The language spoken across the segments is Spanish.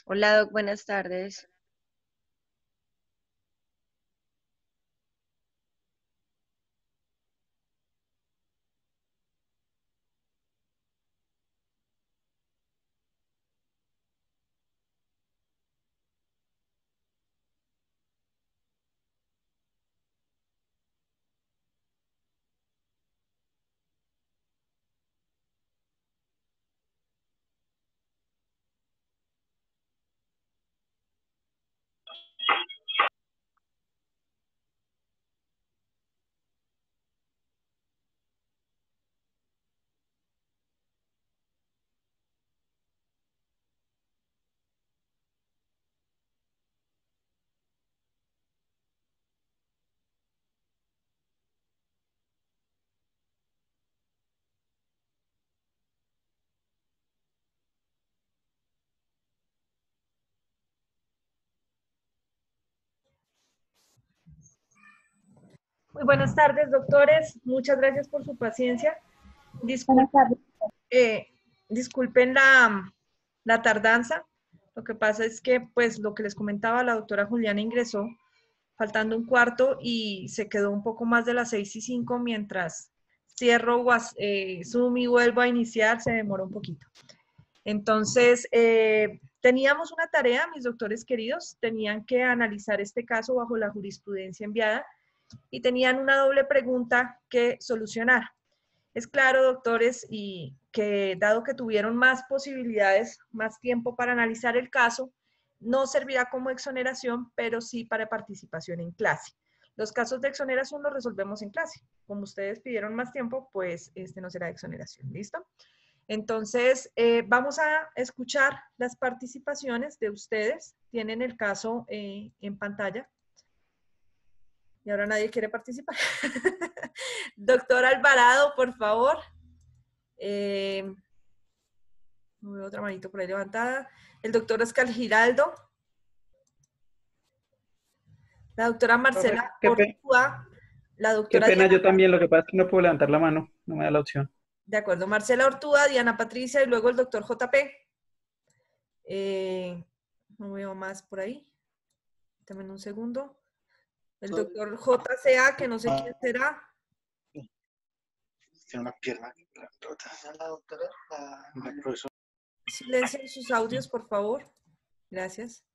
Hola, Doc, buenas tardes. Muy buenas tardes, doctores. Muchas gracias por su paciencia. Buenas tardes. Disculpen la tardanza. Lo que pasa es que, pues, lo que les comentaba, la doctora Juliana ingresó faltando un cuarto y se quedó un poco más de las 6:05 mientras cierro Zoom y vuelvo a iniciar, se demoró un poquito. Entonces, teníamos una tarea, mis doctores queridos, tenían que analizar este caso bajo la jurisprudencia enviada y tenían una doble pregunta que solucionar. Es claro, doctores, y que dado que tuvieron más posibilidades, más tiempo para analizar el caso, no servirá como exoneración, pero sí para participación en clase. Los casos de exoneración los resolvemos en clase. Como ustedes pidieron más tiempo, pues este no será exoneración. ¿Listo? Entonces, vamos a escuchar las participaciones de ustedes. Tienen el caso en pantalla. Y ahora nadie quiere participar. Doctor Alvarado, por favor. No veo otra manito por ahí levantada. El doctor Oscar Giraldo. La doctora Marcela Ortúa. La doctora Qué pena, Diana, yo también, lo que pasa es que no puedo levantar la mano, no me da la opción. de acuerdo, Marcela Ortúa, Diana Patricia y luego el doctor JP. No veo más por ahí. Dame un segundo. El doctor JCA, que no sé quién será. Tiene una pierna rota. La doctora, la profesora. Silencien sus audios, por favor. Gracias.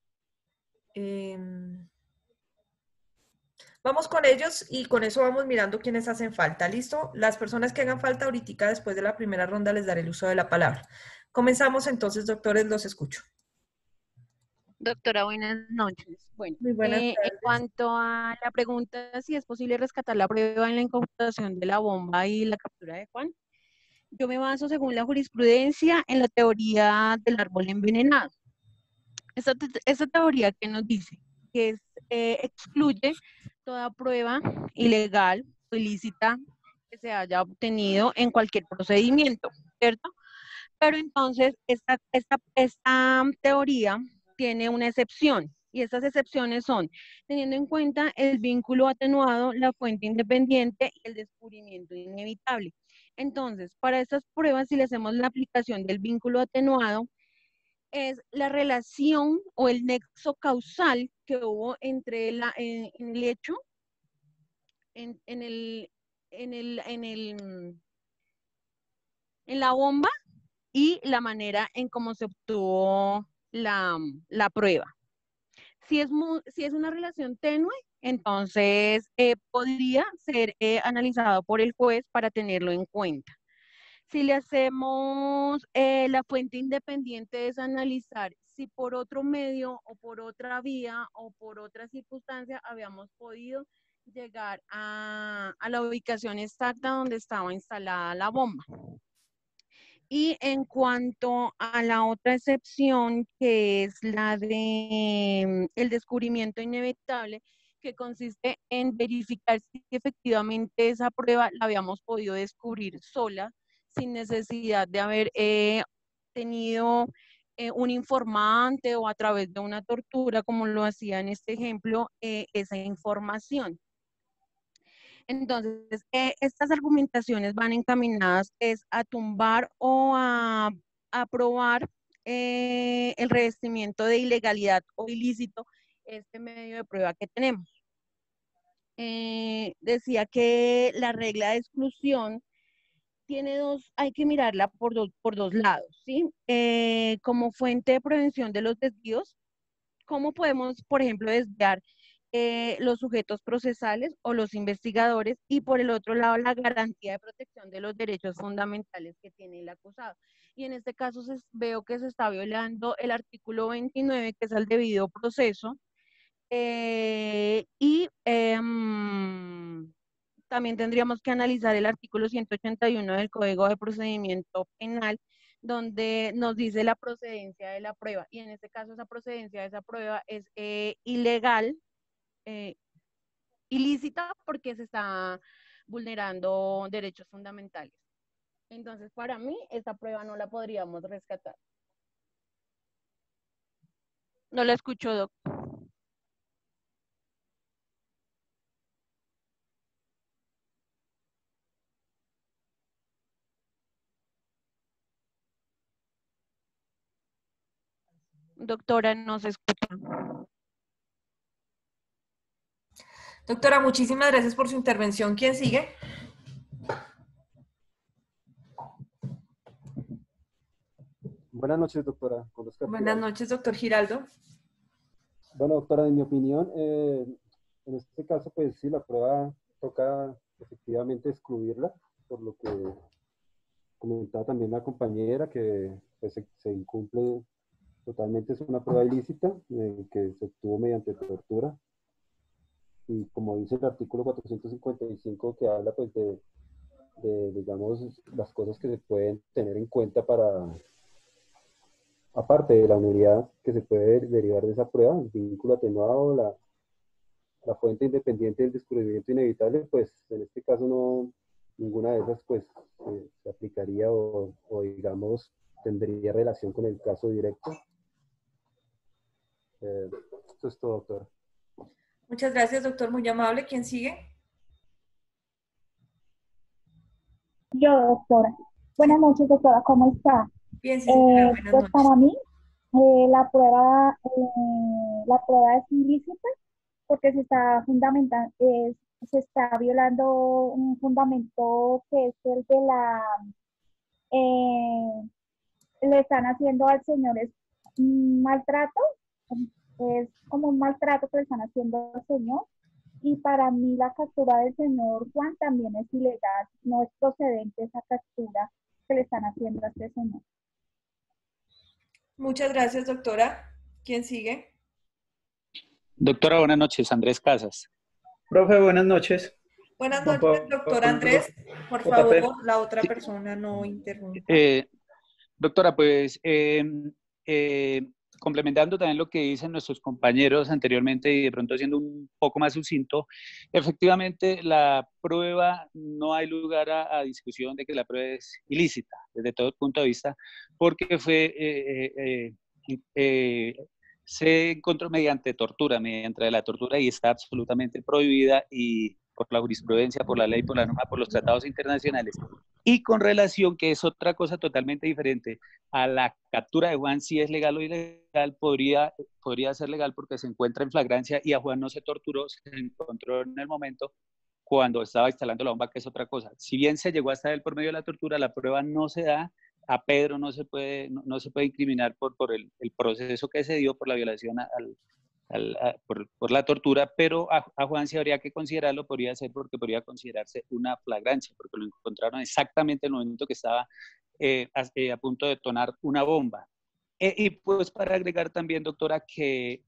Vamos con ellos y con eso vamos mirando quiénes hacen falta. ¿Listo? Las personas que hagan falta ahorita después de la primera ronda les daré el uso de la palabra. Comenzamos entonces, doctores, los escucho. Doctora, buenas noches. Bueno, Muy buenas en tardes. cuanto a la pregunta si es posible rescatar la prueba en la incautación de la bomba y la captura de Juan, yo me baso según la jurisprudencia en la teoría del árbol envenenado. Esta teoría que nos dice que excluye toda prueba ilegal o ilícita que se haya obtenido en cualquier procedimiento, ¿cierto? Pero entonces esta teoría tiene una excepción y estas excepciones son teniendo en cuenta el vínculo atenuado, la fuente independiente y el descubrimiento inevitable. Entonces, para estas pruebas, si le hacemos la aplicación del vínculo atenuado, es la relación o el nexo causal que hubo entre en el hecho, en la bomba y la manera en cómo se obtuvo la prueba. Si es una relación tenue, entonces podría ser analizado por el juez para tenerlo en cuenta. Si le hacemos la fuente independiente es analizar si por otro medio o por otra vía o por otra circunstancia habíamos podido llegar a la ubicación exacta donde estaba instalada la bomba. Y en cuanto a la otra excepción, que es la de el descubrimiento inevitable, que consiste en verificar si efectivamente esa prueba la habíamos podido descubrir sola, sin necesidad de haber tenido un informante o a través de una tortura, como lo hacía en este ejemplo, esa información. Entonces, estas argumentaciones van encaminadas es a tumbar o a aprobar el revestimiento de ilegalidad o ilícito este medio de prueba que tenemos. Decía que la regla de exclusión tiene hay que mirarla por dos lados, ¿sí? Como fuente de prevención de los desvíos, ¿cómo podemos, por ejemplo, desviar los sujetos procesales o los investigadores? Y por el otro lado, la garantía de protección de los derechos fundamentales que tiene el acusado. Y en este caso veo que se está violando el artículo 29, que es el debido proceso, también tendríamos que analizar el artículo 181 del Código de Procedimiento Penal, donde nos dice la procedencia de la prueba. Y en este caso, esa procedencia de esa prueba es ilegal, ilícita, porque se está vulnerando derechos fundamentales. Entonces, para mí, esta prueba no la podríamos rescatar. No la escucho, doctor. Doctora, no se escucha. Doctora, muchísimas gracias por su intervención. ¿Quién sigue? Buenas noches, doctora. Buenas noches, doctor Giraldo. Bueno, doctora, en mi opinión, en este caso, pues sí, la prueba toca efectivamente excluirla, por lo que comentaba también la compañera, que pues, se incumple totalmente, es una prueba ilícita que se obtuvo mediante tortura. Y como dice el artículo 455, que habla pues digamos, las cosas que se pueden tener en cuenta para, aparte de la nulidad que se puede derivar de esa prueba, el vínculo atenuado, la fuente independiente del descubrimiento inevitable, pues en este caso no, ninguna de esas pues se aplicaría o digamos tendría relación con el caso directo. Esto es todo, doctor. Muchas gracias, doctor, muy amable. ¿Quién sigue? Yo, doctora. Buenas noches, doctora, ¿cómo está? Bien, sí, señora, buenas Pues noches. para mí, la prueba es ilícita porque se está violando un fundamento que es el de eh, le están haciendo al señor un maltrato, es como un maltrato que le están haciendo al señor. Y para mí la captura del señor Juan también es ilegal, no es procedente esa captura que le están haciendo a este señor. Muchas gracias, doctora. ¿Quién sigue? Doctora, buenas noches. Andrés Casas. Profe, buenas noches. Buenas Por noches, favor, doctor Andrés. Por JP. favor, la otra Sí. persona no interrumpa. Doctora, pues complementando también lo que dicen nuestros compañeros anteriormente y de pronto siendo un poco más sucinto, efectivamente la prueba, no hay lugar a discusión de que la prueba es ilícita desde todo punto de vista, porque se encontró mediante la tortura y está absolutamente prohibida y por la jurisprudencia, por la ley, por la norma, por los tratados internacionales. Y con relación, que es otra cosa totalmente diferente, a la captura de Juan, si es legal o ilegal, podría ser legal porque se encuentra en flagrancia y a Juan no se torturó, se encontró en el momento cuando estaba instalando la bomba, que es otra cosa. Si bien se llegó hasta él por medio de la tortura, la prueba no se da. A Pedro no se puede incriminar por el proceso que se dio por la violación por la tortura, pero a Juan sí habría que considerarlo, podría ser porque podría considerarse una flagrancia, porque lo encontraron exactamente en el momento que estaba a punto de detonar una bomba. Y pues para agregar también, doctora, que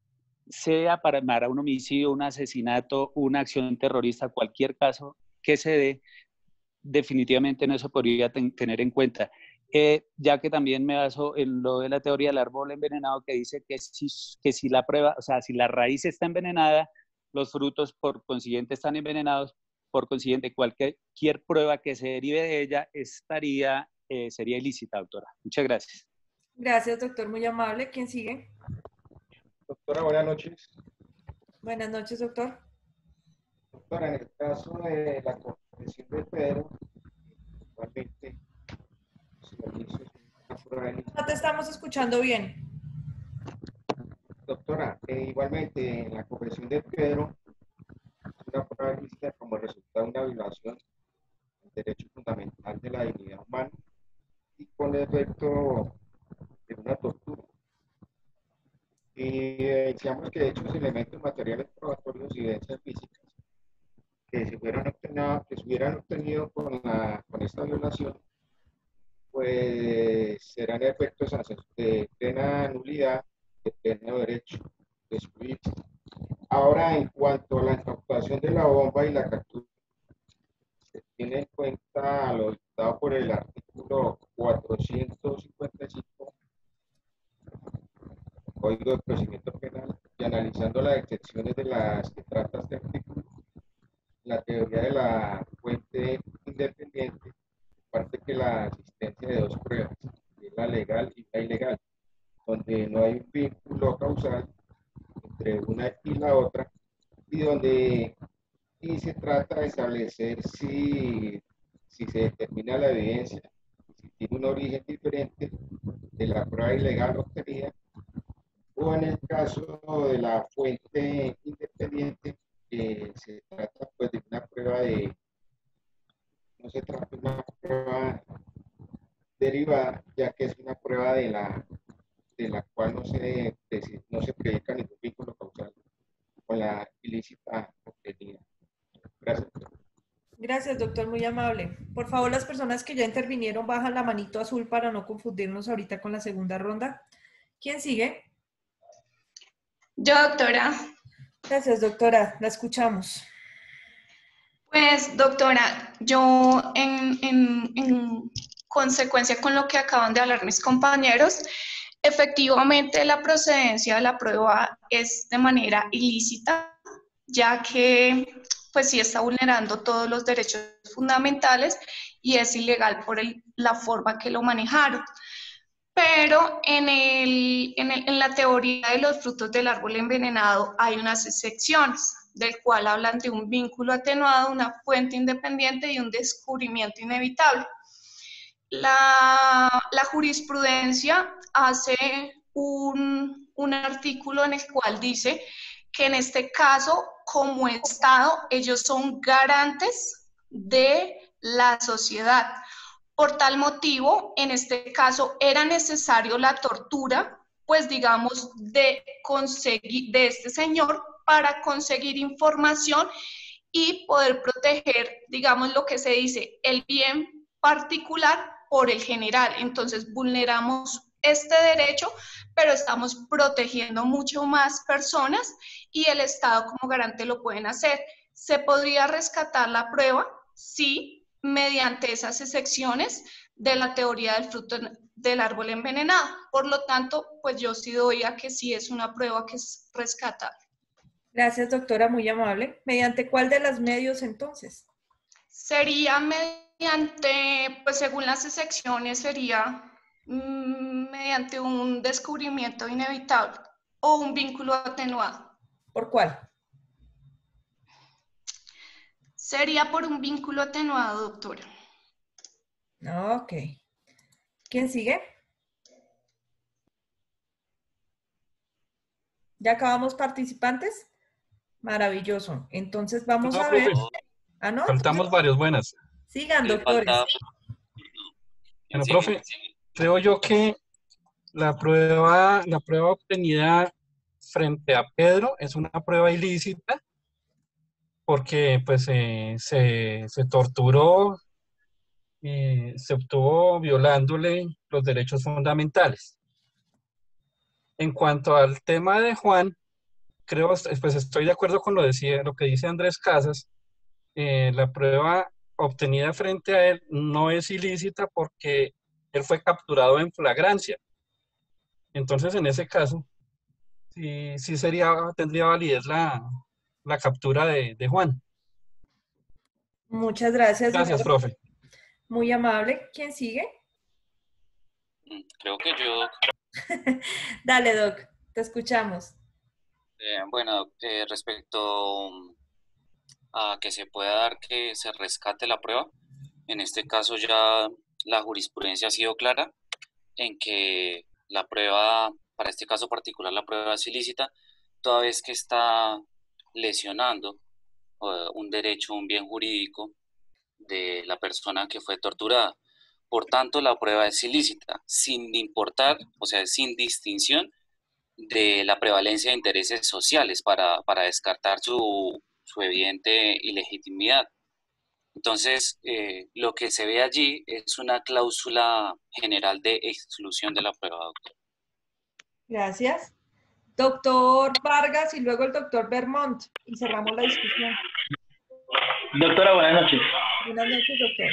sea para un homicidio, un asesinato, una acción terrorista, cualquier caso que se dé, definitivamente no se podría tener en cuenta. Ya que también me baso en lo de la teoría del árbol envenenado, que dice que si la prueba, o sea, si la raíz está envenenada, los frutos por consiguiente están envenenados, por consiguiente cualquier prueba que se derive de ella sería ilícita, doctora. Muchas gracias. Gracias, doctor, muy amable. ¿Quién sigue? Doctora, buenas noches. Buenas noches, doctor. Doctora, en el caso de la confesión de Pedro, igualmente se le hizo una prueba No te estamos escuchando bien. Doctora, igualmente en la confesión de Pedro, una prueba ilícita como resultado de una violación del derecho fundamental de la dignidad humana y con el efecto de una tortura. Y decíamos que hechos, elementos materiales probatorios y evidencias físicas que se hubieran obtenido con esta violación, pues serán efectos de plena nulidad, de pleno derecho de su juicio. Ahora, en cuanto a la incautación de la bomba y la captura, se tiene en cuenta lo dictado por el artículo 455 Código de Procedimiento Penal y analizando las excepciones de las que trata este artículo, la teoría de la fuente independiente parte que la existencia de dos pruebas, la legal y la ilegal, donde no hay un vínculo causal entre una y la otra, y se trata de establecer si se determina la evidencia, si tiene un origen diferente de la prueba ilegal obtenida, o en el caso de la fuente independiente, se trata pues de una prueba no se trata de una prueba derivada, ya que es una prueba de la cual no se predica ningún vínculo causal con la ilícita obtenida. Gracias. Gracias, doctor, muy amable. Por favor, las personas que ya intervinieron bajan la manito azul para no confundirnos ahorita con la segunda ronda. ¿Quién sigue? Yo, doctora. Gracias, doctora. La escuchamos. Pues, doctora, yo en consecuencia con lo que acaban de hablar mis compañeros, efectivamente la procedencia de la prueba es de manera ilícita, ya que pues sí está vulnerando todos los derechos fundamentales y es ilegal por la forma que lo manejaron. Pero en la teoría de los frutos del árbol envenenado hay unas excepciones, del cual hablan de un vínculo atenuado, una fuente independiente y un descubrimiento inevitable. La jurisprudencia hace un artículo en el cual dice que en este caso, como Estado, ellos son garantes de la sociedad. Por tal motivo, en este caso, era necesario la tortura, pues digamos, de este señor para conseguir información y poder proteger, digamos, lo que se dice, el bien particular por el general. Entonces, vulneramos este derecho, pero estamos protegiendo mucho más personas y el Estado como garante lo pueden hacer. ¿Se podría rescatar la prueba? Sí, mediante esas excepciones de la teoría del fruto del árbol envenenado. Por lo tanto, pues yo sí doy a que sí es una prueba que es rescatable. Gracias, doctora, muy amable. ¿Mediante cuál de los medios entonces? Sería mediante, pues según las excepciones, sería mediante un descubrimiento inevitable o un vínculo atenuado. ¿Por cuál? Sería por un vínculo atenuado, doctora. Ok. ¿Quién sigue? ¿Ya acabamos participantes? Maravilloso. Entonces vamos a ver. Ah, ¿no? Faltamos varios, buenas. Sigan, doctores. Bueno, profe, creo yo que la prueba obtenida frente a Pedro es una prueba ilícita porque pues se torturó y se obtuvo violándole los derechos fundamentales. En cuanto al tema de Juan, creo, pues estoy de acuerdo con lo que dice Andrés Casas. La prueba obtenida frente a él no es ilícita porque él fue capturado en flagrancia. Entonces, en ese caso, sí tendría validez la captura de Juan. Muchas gracias. Gracias, doctor. profe. Muy amable. ¿Quién sigue? Creo que yo. Dale, Doc. Te escuchamos. Bueno, respecto a que se pueda dar que se rescate la prueba. En este caso ya la jurisprudencia ha sido clara en que la prueba, para este caso particular, la prueba es ilícita, toda vez que está lesionando un derecho, un bien jurídico de la persona que fue torturada. Por tanto, la prueba es ilícita, sin importar, o sea, sin distinción de la prevalencia de intereses sociales para descartar su evidente ilegitimidad. Entonces, lo que se ve allí es una cláusula general de exclusión de la prueba, doctor. Gracias. Doctor Vargas y luego el doctor Vermont. Y cerramos la discusión. Doctora, buenas noches. Buenas noches, doctor.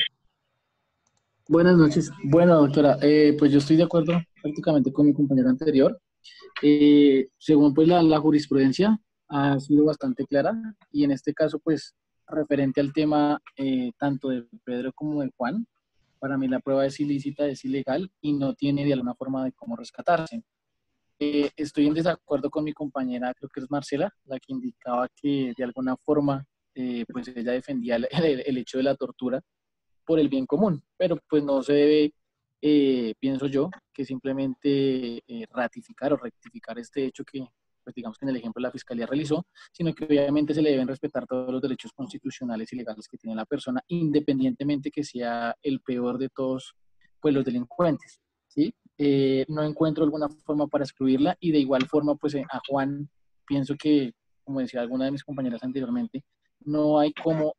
Buenas noches. Bueno, doctora, pues yo estoy de acuerdo prácticamente con mi compañero anterior. Según pues la jurisprudencia ha sido bastante clara y en este caso pues referente al tema tanto de Pedro como de Juan, para mí la prueba es ilícita, es ilegal y no tiene de alguna forma de cómo rescatarse. Estoy en desacuerdo con mi compañera, creo que es Marcela, la que indicaba que de alguna forma pues ella defendía el hecho de la tortura por el bien común, pero pues no se debe, pienso yo, que simplemente ratificar o rectificar este hecho que, pues digamos que en el ejemplo la Fiscalía realizó, sino que obviamente se le deben respetar todos los derechos constitucionales y legales que tiene la persona, independientemente que sea el peor de todos, pues los delincuentes, ¿sí? No encuentro alguna forma para excluirla y de igual forma, pues a Juan, pienso que, como decía alguna de mis compañeras anteriormente, no hay como,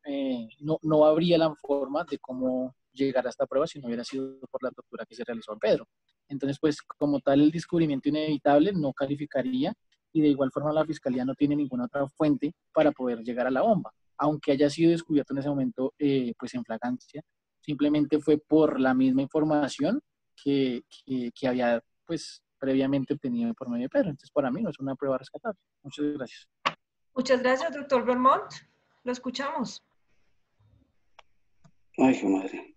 no habría la forma de cómo llegar a esta prueba si no hubiera sido por la tortura que se realizó a Pedro. Entonces, pues como tal, el descubrimiento inevitable no calificaría y de igual forma la Fiscalía no tiene ninguna otra fuente para poder llegar a la bomba. Aunque haya sido descubierto en ese momento, pues en flagrancia, simplemente fue por la misma información que había pues previamente obtenido por medio de Pedro. Entonces, para mí no es una prueba rescatable. Muchas gracias. Muchas gracias, doctor Vermont. Lo escuchamos. Ay, qué madre.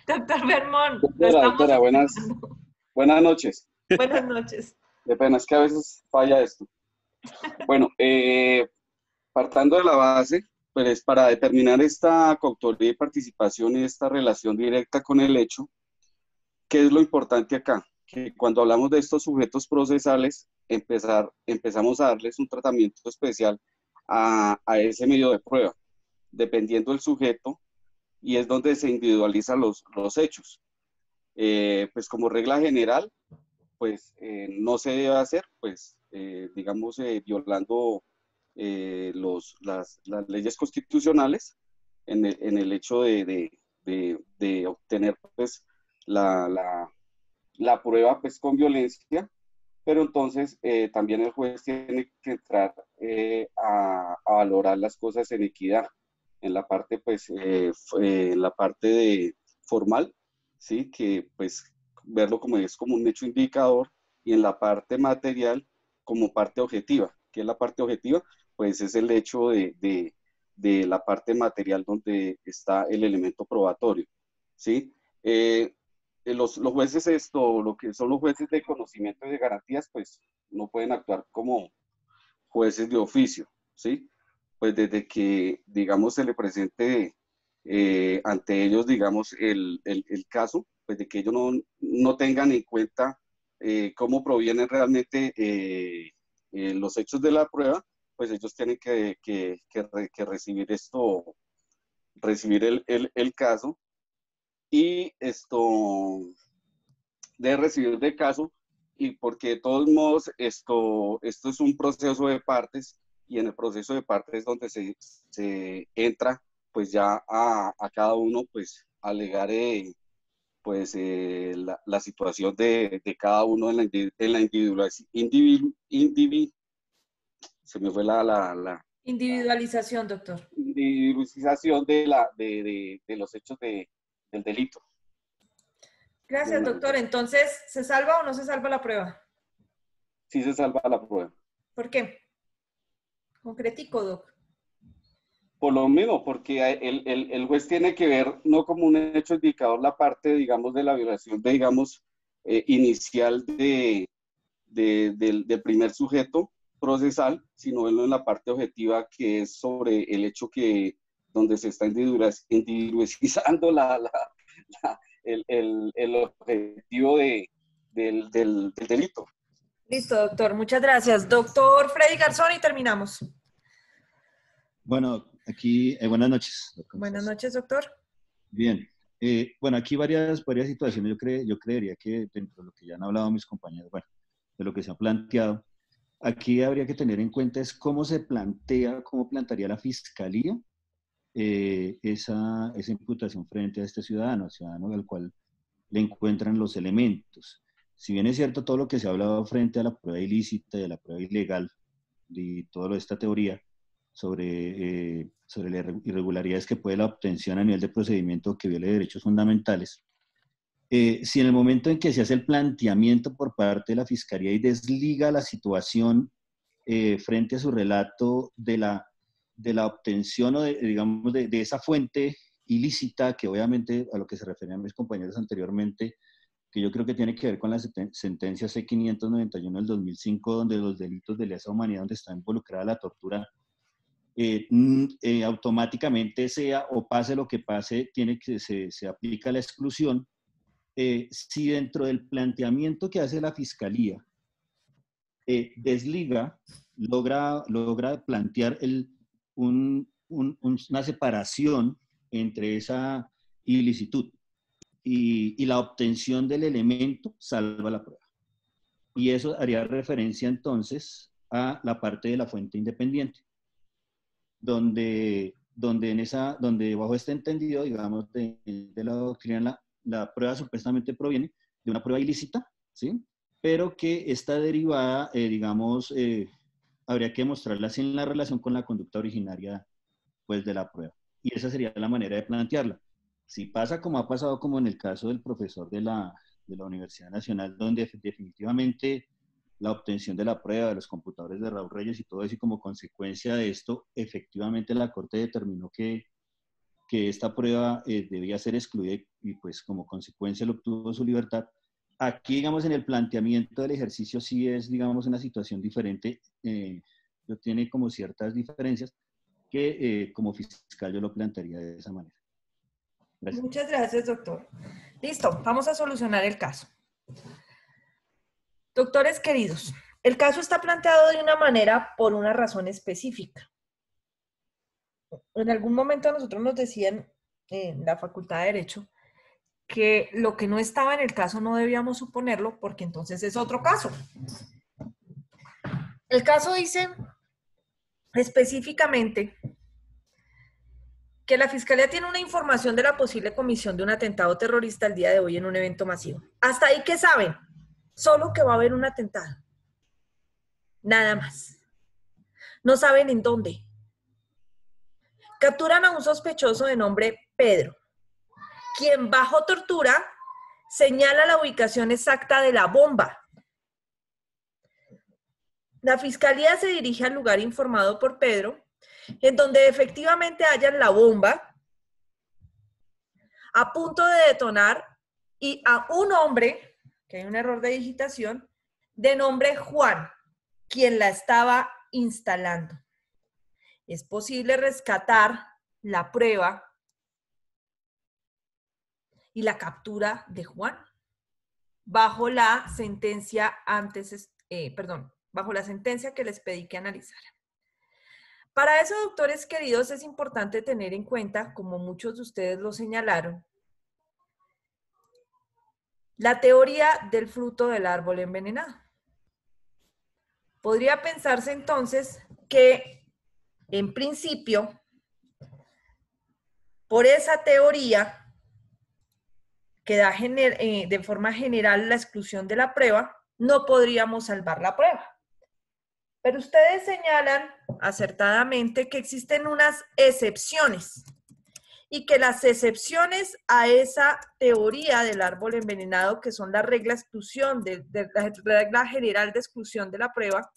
Doctor Vermont. Doctora, buenas noches. Buenas noches. De pena, es que a veces falla esto. Bueno, partando de la base, pues para determinar esta coautoría y participación y esta relación directa con el hecho, ¿qué es lo importante acá? Que cuando hablamos de estos sujetos procesales, empezamos a darles un tratamiento especial a ese medio de prueba, dependiendo del sujeto, y es donde se individualizan los hechos. Pues como regla general, pues no se debe hacer, pues digamos, violando las leyes constitucionales en el hecho de obtener pues la prueba pues con violencia, pero entonces también el juez tiene que entrar a valorar las cosas en equidad, en la parte pues en la parte formal, ¿sí? Que pues verlo como es como un hecho indicador, y en la parte material como parte objetiva. ¿Qué es la parte objetiva? Pues es el hecho de la parte material donde está el elemento probatorio, ¿sí? Los jueces, lo que son los jueces de conocimiento y de garantías, pues no pueden actuar como jueces de oficio, ¿sí? Pues desde que, digamos, se le presente ante ellos, digamos, el caso, pues de que ellos no tengan en cuenta cómo provienen realmente los hechos de la prueba, pues ellos tienen que recibir recibir el caso, y de recibir del caso, y porque de todos modos esto es un proceso de partes, y en el proceso de partes es donde se entra pues ya a cada uno pues alegar pues la situación de cada uno en la se me fue la individualización, doctor. Individualización de los hechos del delito. Gracias, doctor. Entonces, ¿se salva o no se salva la prueba? Sí se salva la prueba. ¿Por qué? Concretico, doc. Por lo mismo, porque el juez tiene que ver no como un hecho indicador la parte, digamos, de la violación, inicial del primer sujeto, procesal, sino verlo en la parte objetiva, que es sobre el hecho que donde se está individualizando el objetivo del delito. Listo, doctor. Muchas gracias. Doctor Freddy Garzón, y terminamos. Bueno, aquí, buenas noches. Buenas noches, doctor. Bien. Bueno, aquí varias situaciones. Yo creería que dentro de lo que ya han hablado mis compañeros, bueno, de lo que se ha planteado, aquí habría que tener en cuenta es cómo se plantea, cómo plantearía la Fiscalía esa imputación frente a este ciudadano al cual le encuentran los elementos. Si bien es cierto todo lo que se ha hablado frente a la prueba ilícita y a la prueba ilegal y todo lo de esta teoría sobre las irregularidades que puede la obtención a nivel de procedimiento que viole derechos fundamentales, si en el momento en que se hace el planteamiento por parte de la Fiscalía y desliga la situación frente a su relato de la obtención o digamos de esa fuente ilícita, que obviamente a lo que se referían mis compañeros anteriormente, que yo creo que tiene que ver con la sentencia C-591 del 2005, donde los delitos de lesa humanidad, donde está involucrada la tortura, automáticamente sea o pase lo que pase, se aplica la exclusión. Si dentro del planteamiento que hace la Fiscalía desliga, logra plantear una separación entre esa ilicitud y la obtención del elemento, salva la prueba. Y eso haría referencia entonces a la parte de la fuente independiente, donde bajo este entendido, digamos, de la doctrina, la prueba supuestamente proviene de una prueba ilícita, ¿sí? Pero que está derivada, digamos, habría que mostrarla en la relación con la conducta originaria, pues, de la prueba. Y esa sería la manera de plantearla. Si pasa como ha pasado, como en el caso del profesor de la Universidad Nacional, donde definitivamente la obtención de la prueba de los computadores de Raúl Reyes y todo eso, y como consecuencia de esto, efectivamente la Corte determinó que esta prueba debía ser excluida y pues como consecuencia lo obtuvo su libertad. Aquí, digamos, en el planteamiento del ejercicio sí es, digamos, una situación diferente, tiene como ciertas diferencias que como fiscal yo lo plantearía de esa manera. Gracias. Muchas gracias, doctor. Listo, vamos a solucionar el caso. Doctores queridos, el caso está planteado de una manera por una razón específica. En algún momento a nosotros nos decían en la Facultad de Derecho que lo que no estaba en el caso no debíamos suponerlo porque entonces es otro caso. El caso dice específicamente que la Fiscalía tiene una información de la posible comisión de un atentado terrorista el día de hoy en un evento masivo. Hasta ahí, ¿qué saben? Solo que va a haber un atentado. Nada más. No saben en dónde. Capturan a un sospechoso de nombre Pedro, quien bajo tortura señala la ubicación exacta de la bomba. La Fiscalía se dirige al lugar informado por Pedro, en donde efectivamente hallan la bomba a punto de detonar y a un hombre, que hay un error de digitación, de nombre Juan, quien la estaba instalando. Es posible rescatar la prueba y la captura de Juan bajo la sentencia bajo la sentencia que les pedí que analizaran. Para eso, doctores queridos, es importante tener en cuenta, como muchos de ustedes lo señalaron, la teoría del fruto del árbol envenenado. Podría pensarse entonces que, en principio, por esa teoría que da de forma general la exclusión de la prueba, no podríamos salvar la prueba. Pero ustedes señalan acertadamente que existen unas excepciones y que las excepciones a esa teoría del árbol envenenado, que son la regla la regla general de exclusión de la prueba,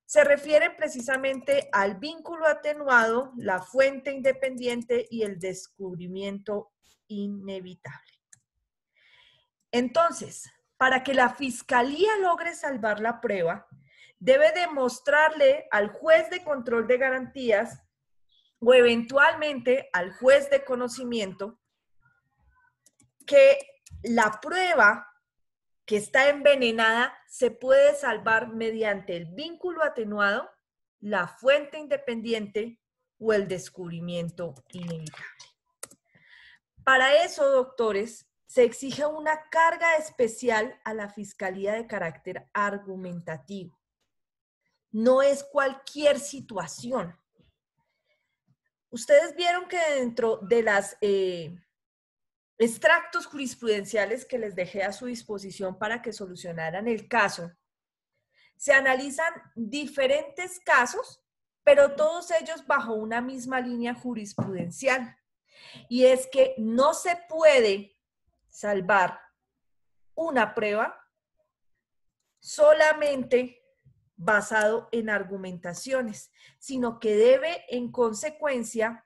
se refieren precisamente al vínculo atenuado, la fuente independiente y el descubrimiento inevitable. Entonces, para que la Fiscalía logre salvar la prueba, debe demostrarle al juez de control de garantías o eventualmente al juez de conocimiento que la prueba que está envenenada se puede salvar mediante el vínculo atenuado, la fuente independiente o el descubrimiento inevitable. Para eso, doctores, se exige una carga especial a la Fiscalía de carácter argumentativo. No es cualquier situación. Ustedes vieron que dentro de las extractos jurisprudenciales que les dejé a su disposición para que solucionaran el caso, se analizan diferentes casos, pero todos ellos bajo una misma línea jurisprudencial. Y es que no se puede salvar una prueba solamente basado en argumentaciones, sino que debe en consecuencia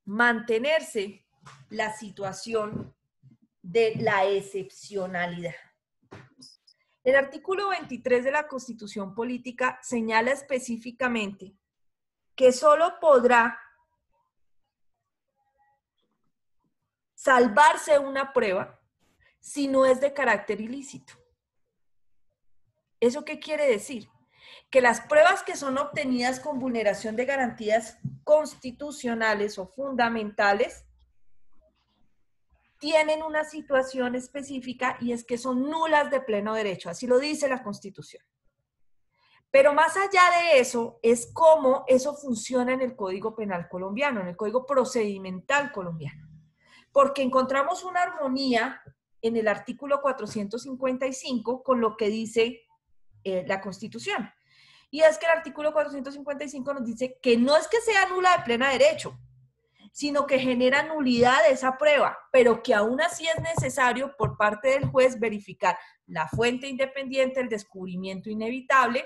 mantenerse la situación de la excepcionalidad. El artículo 23 de la Constitución Política señala específicamente que solo podrá salvarse una prueba si no es de carácter ilícito. ¿Eso qué quiere decir? Que las pruebas que son obtenidas con vulneración de garantías constitucionales o fundamentales tienen una situación específica y es que son nulas de pleno derecho, así lo dice la Constitución. Pero más allá de eso, es cómo eso funciona en el Código Penal colombiano, en el Código Procedimental colombiano. Porque encontramos una armonía en el artículo 455 con lo que dice la Constitución. Y es que el artículo 455 nos dice que no es que sea nula de pleno derecho, sino que genera nulidad de esa prueba, pero que aún así es necesario por parte del juez verificar la fuente independiente, el descubrimiento inevitable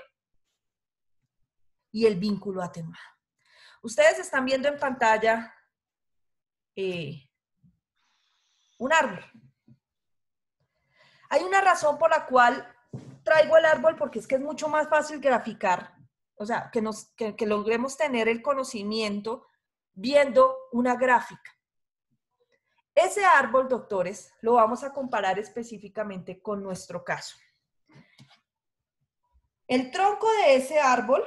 y el vínculo atenuado. Ustedes están viendo en pantalla un árbol. Hay una razón por la cual traigo el árbol, porque es que es mucho más fácil graficar, o sea, que logremos tener el conocimiento viendo una gráfica. Ese árbol, doctores, lo vamos a comparar específicamente con nuestro caso. El tronco de ese árbol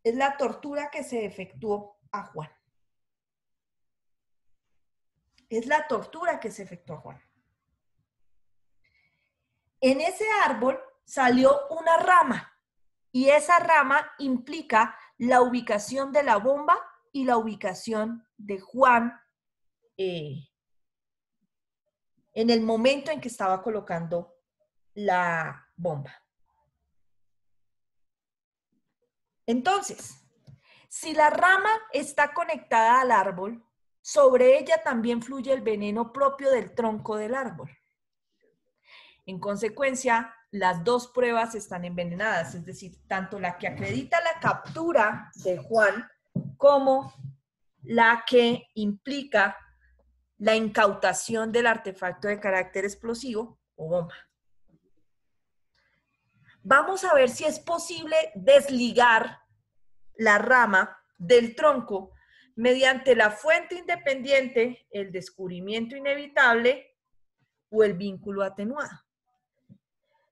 es la tortura que se efectuó a Juan. Es la tortura que se efectuó a Juan. En ese árbol salió una rama y esa rama implica la ubicación de la bomba y la ubicación de Juan en el momento en que estaba colocando la bomba. Entonces, si la rama está conectada al árbol, sobre ella también fluye el veneno propio del tronco del árbol. En consecuencia, las dos pruebas están envenenadas, es decir, tanto la que acredita la captura de Juan como la que implica la incautación del artefacto de carácter explosivo o bomba. Vamos a ver si es posible desligar la rama del tronco mediante la fuente independiente, el descubrimiento inevitable o el vínculo atenuado.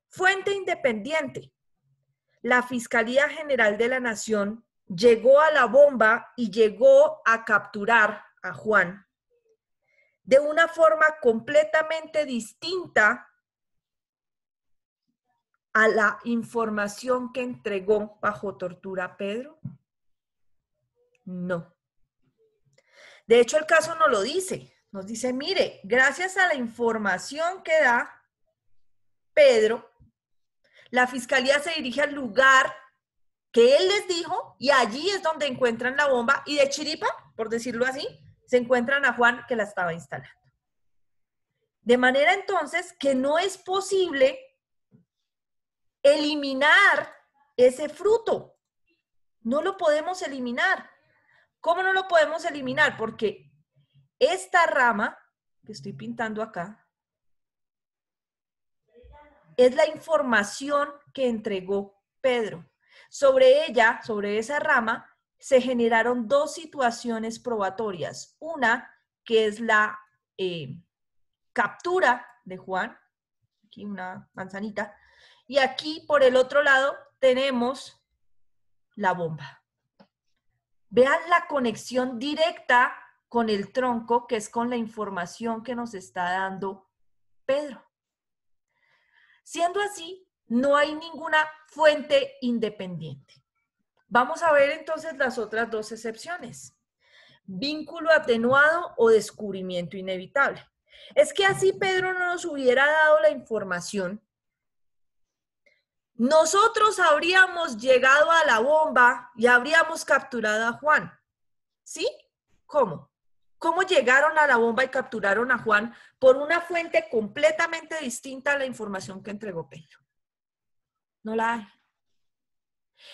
Fuente independiente. La Fiscalía General de la Nación llegó a la bomba y llegó a capturar a Juan de una forma completamente distinta a la información que entregó bajo tortura Pedro? No. De hecho, el caso no lo dice. Nos dice, mire, gracias a la información que da Pedro, la Fiscalía se dirige al lugar que él les dijo y allí es donde encuentran la bomba y de chiripa, por decirlo así, se encuentran a Juan que la estaba instalando. De manera entonces que no es posible eliminar ese fruto. No lo podemos eliminar. ¿Cómo no lo podemos eliminar? Porque esta rama que estoy pintando acá es la información que entregó Pedro. Sobre ella, sobre esa rama, se generaron dos situaciones probatorias. Una, que es la captura de Juan, aquí una manzanita, y aquí por el otro lado tenemos la bomba. Vean la conexión directa con el tronco, que es con la información que nos está dando Pedro. Siendo así, no hay ninguna fuente independiente. Vamos a ver entonces las otras dos excepciones. Vínculo atenuado o descubrimiento inevitable. Es que así Pedro no nos hubiera dado la información, nosotros habríamos llegado a la bomba y habríamos capturado a Juan. ¿Sí? ¿Cómo? ¿Cómo llegaron a la bomba y capturaron a Juan por una fuente completamente distinta a la información que entregó Pedro? No la hay.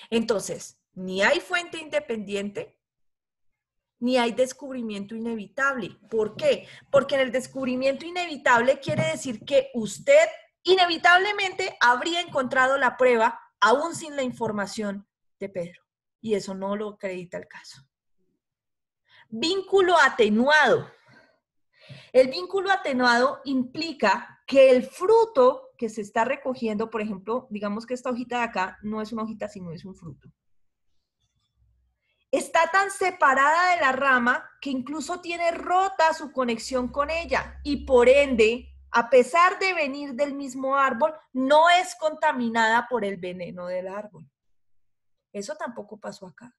Entonces, ni hay fuente independiente, ni hay descubrimiento inevitable. ¿Por qué? Porque en el descubrimiento inevitable quiere decir que usted inevitablemente habría encontrado la prueba aún sin la información de Pedro. Y eso no lo acredita el caso. Vínculo atenuado. El vínculo atenuado implica que el fruto que se está recogiendo, por ejemplo, digamos que esta hojita de acá no es una hojita, sino es un fruto. Está tan separada de la rama que incluso tiene rota su conexión con ella y por ende, a pesar de venir del mismo árbol, no es contaminada por el veneno del árbol. Eso tampoco pasó acá.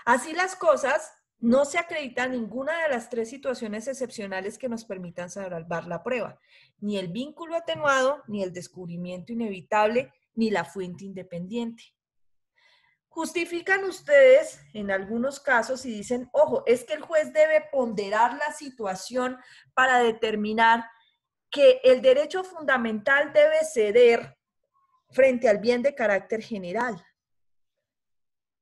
Así las cosas, no se acredita ninguna de las tres situaciones excepcionales que nos permitan salvar la prueba. Ni el vínculo atenuado, ni el descubrimiento inevitable, ni la fuente independiente. Justifican ustedes en algunos casos y dicen, ojo, es que el juez debe ponderar la situación para determinar que el derecho fundamental debe ceder frente al bien de carácter general.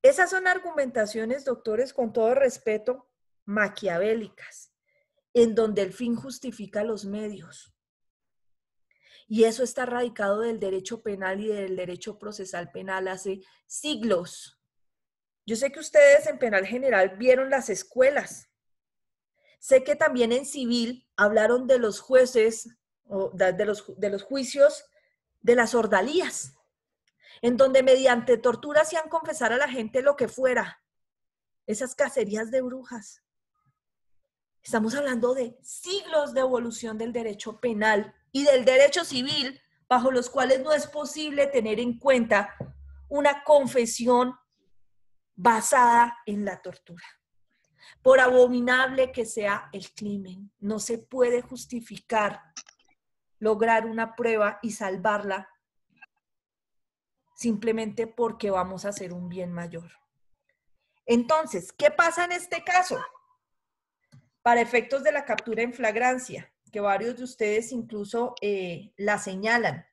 Esas son argumentaciones, doctores, con todo respeto, maquiavélicas, en donde el fin justifica los medios. Y eso está radicado del derecho penal y del derecho procesal penal hace siglos. Yo sé que ustedes en penal general vieron las escuelas. Sé que también en civil hablaron de los jueces, o de los juicios de las ordalías, en donde mediante tortura hacían confesar a la gente lo que fuera. Esas cacerías de brujas. Estamos hablando de siglos de evolución del derecho penal y del derecho civil, bajo los cuales no es posible tener en cuenta una confesión basada en la tortura. Por abominable que sea el crimen, no se puede justificar lograr una prueba y salvarla simplemente porque vamos a hacer un bien mayor. Entonces, ¿qué pasa en este caso? Para efectos de la captura en flagrancia, que varios de ustedes incluso la señalan.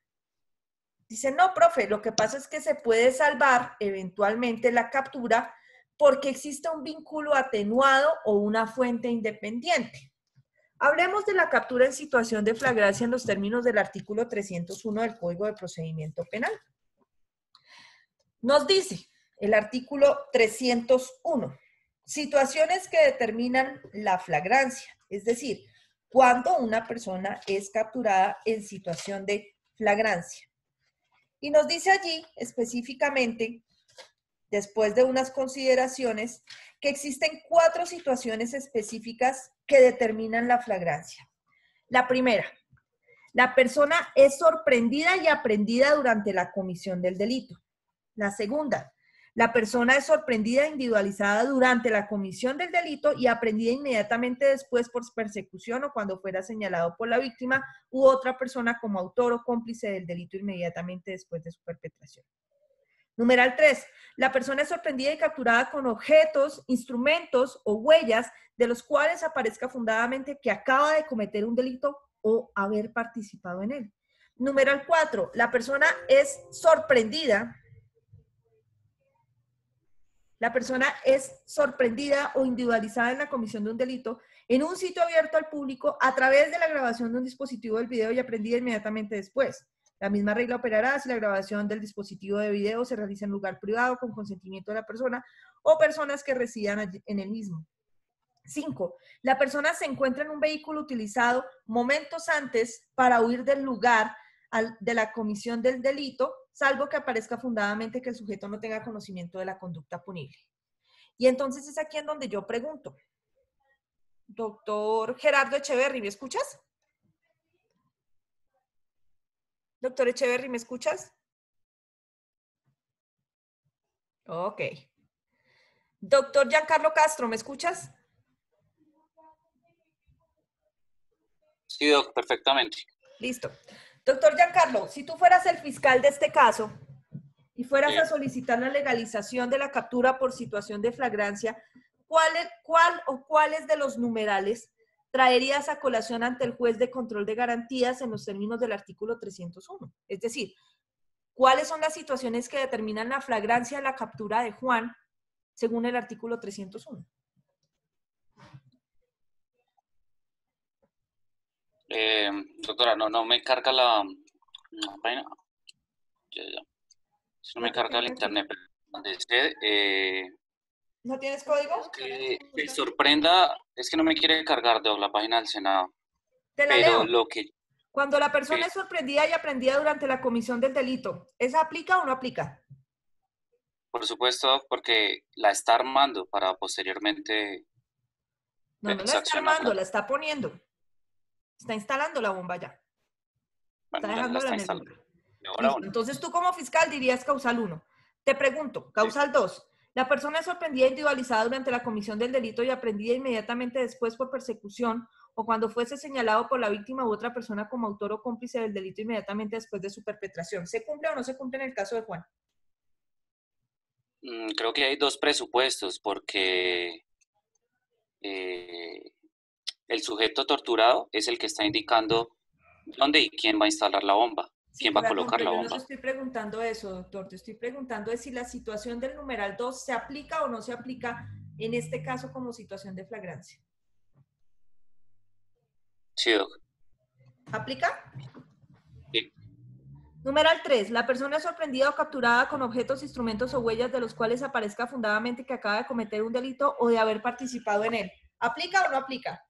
Dicen, no, profe, lo que pasa es que se puede salvar eventualmente la captura porque existe un vínculo atenuado o una fuente independiente. Hablemos de la captura en situación de flagrancia en los términos del artículo 301 del Código de Procedimiento Penal. Nos dice el artículo 301, situaciones que determinan la flagrancia, es decir, cuando una persona es capturada en situación de flagrancia. Y nos dice allí específicamente, después de unas consideraciones, que existen 4 situaciones específicas que determinan la flagrancia. La primera, la persona es sorprendida y aprehendida durante la comisión del delito. La segunda, la persona es sorprendida e individualizada durante la comisión del delito y aprehendida inmediatamente después por persecución o cuando fuera señalado por la víctima u otra persona como autor o cómplice del delito inmediatamente después de su perpetración. Numeral 3. La persona es sorprendida y capturada con objetos, instrumentos o huellas de los cuales aparezca fundadamente que acaba de cometer un delito o haber participado en él. Numeral 4. La persona es sorprendida. La persona es sorprendida o individualizada en la comisión de un delito en un sitio abierto al público a través de la grabación de un dispositivo del video y aprehendida inmediatamente después. La misma regla operará si la grabación del dispositivo de video se realiza en lugar privado con consentimiento de la persona o personas que residan allí en el mismo. 5. La persona se encuentra en un vehículo utilizado momentos antes para huir del lugar de la comisión del delito, salvo que aparezca fundadamente que el sujeto no tenga conocimiento de la conducta punible. Y entonces es aquí en donde yo pregunto. Doctor Gerardo Echeverry, ¿me escuchas? Doctor Echeverry, ¿me escuchas? Ok. Doctor Giancarlo Castro, ¿me escuchas? Sí, Doc, perfectamente. Listo. Doctor Giancarlo, si tú fueras el fiscal de este caso y fueras a solicitar la legalización de la captura por situación de flagrancia, ¿cuáles de los numerales traerías a colación ante el juez de control de garantías en los términos del artículo 301? Es decir, ¿cuáles son las situaciones que determinan la flagrancia de la captura de Juan según el artículo 301? Doctora, no me carga la página. No me carga el internet. Donde esté, ¿No tienes código? que te sorprenda, es que no me quiere cargar de la página del Senado. Te la Pero leo. lo que... Cuando la persona es sorprendida y aprendida durante la comisión del delito, ¿esa aplica o no aplica? Por supuesto, porque la está armando para posteriormente No la está armando, la está poniendo. Está instalando la bomba ya. Está dejándola en el lugar. Listo. Entonces tú como fiscal dirías causal 1. Te pregunto, causal 2. La persona es sorprendida e individualizada durante la comisión del delito y aprendida inmediatamente después por persecución o cuando fuese señalado por la víctima u otra persona como autor o cómplice del delito inmediatamente después de su perpetración. ¿Se cumple o no se cumple en el caso de Juan? Creo que hay dos presupuestos, porque el sujeto torturado es el que está indicando dónde y quién va a instalar la bomba, quién va a colocar la bomba. Yo no te estoy preguntando eso, doctor. Te estoy preguntando si la situación del numeral 2 se aplica o no se aplica en este caso como situación de flagrancia. Sí, doc. ¿Aplica? Sí. Numeral 3. La persona es sorprendida o capturada con objetos, instrumentos o huellas de los cuales aparezca fundadamente que acaba de cometer un delito o de haber participado en él. ¿Aplica o no aplica?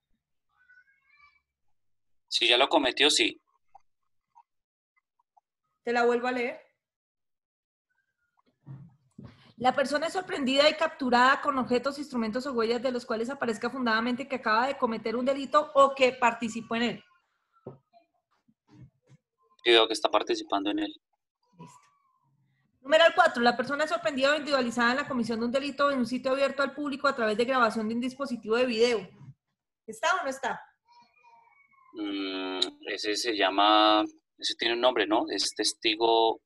Si ya lo cometió, sí. Te la vuelvo a leer. La persona es sorprendida y capturada con objetos, instrumentos o huellas de los cuales aparezca fundadamente que acaba de cometer un delito o que participó en él. Sí, doc, que está participando en él. Listo. Numeral 4. La persona es sorprendida o individualizada en la comisión de un delito en un sitio abierto al público a través de grabación de un dispositivo de video. ¿Está o no está? Ese se llama, ese tiene un nombre, ¿no? Es testigo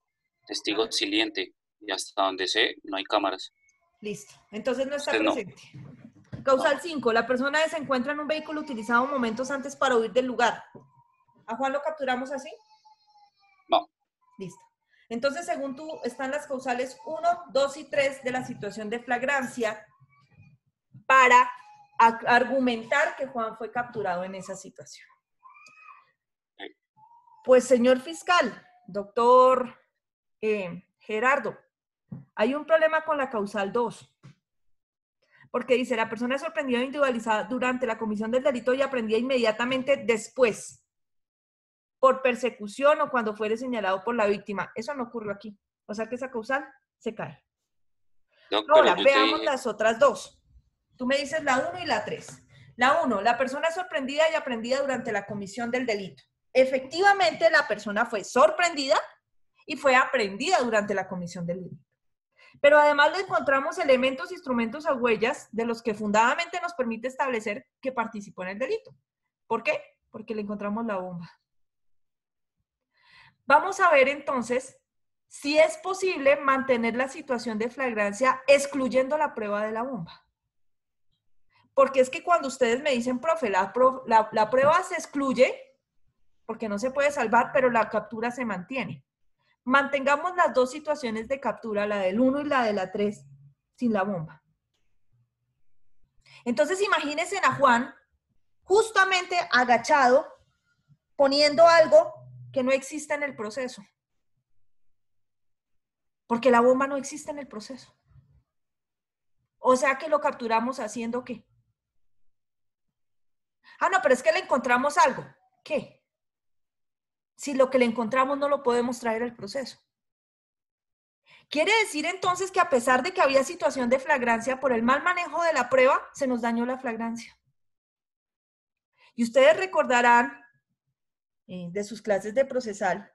siliente. Y hasta donde sé, no hay cámaras. Listo. Entonces no está Usted no. presente. Causal 5. La persona se encuentra en un vehículo utilizado momentos antes para huir del lugar. ¿A Juan lo capturamos así? No. Listo. Entonces, según tú, están las causales 1, 2 y 3 de la situación de flagrancia para argumentar que Juan fue capturado en esa situación. Pues, señor fiscal, doctor Gerardo, hay un problema con la causal 2. Porque dice, la persona es sorprendida o individualizada durante la comisión del delito y aprendida inmediatamente después, por persecución o cuando fuere señalado por la víctima. Eso no ocurrió aquí. O sea que esa causal se cae. Ahora, veamos las otras dos. Tú me dices la 1 y la 3. La 1, la persona es sorprendida y aprendida durante la comisión del delito. Efectivamente, la persona fue sorprendida y fue aprendida durante la comisión del delito. Pero además le encontramos elementos, instrumentos o huellas de los que fundadamente nos permite establecer que participó en el delito. ¿Por qué? Porque le encontramos la bomba. Vamos a ver entonces si es posible mantener la situación de flagrancia excluyendo la prueba de la bomba. Porque es que cuando ustedes me dicen, profe, la prueba se excluye porque no se puede salvar, pero la captura se mantiene. Mantengamos las dos situaciones de captura, la del 1 y la de la 3, sin la bomba. Entonces imagínense a Juan justamente agachado, poniendo algo que no existe en el proceso. Porque la bomba no existe en el proceso. O sea que lo capturamos haciendo ¿qué? Ah, no, pero es que le encontramos algo. ¿Qué? Si lo que le encontramos no lo podemos traer al proceso. Quiere decir entonces que a pesar de que había situación de flagrancia por el mal manejo de la prueba, se nos dañó la flagrancia. Y ustedes recordarán de sus clases de procesal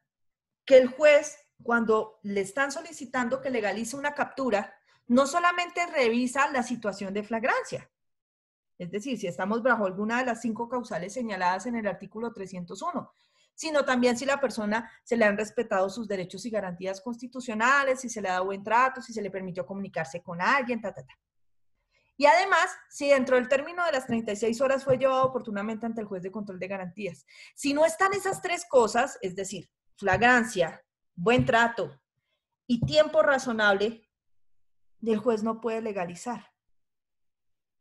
que el juez, cuando le están solicitando que legalice una captura, no solamente revisa la situación de flagrancia, es decir, si estamos bajo alguna de las 5 causales señaladas en el artículo 301, sino también si la persona se le han respetado sus derechos y garantías constitucionales, si se le ha dado buen trato, si se le permitió comunicarse con alguien, Y además, si dentro del término de las 36 horas fue llevado oportunamente ante el juez de control de garantías. Si no están esas 3 cosas, es decir, flagrancia, buen trato y tiempo razonable, el juez no puede legalizar.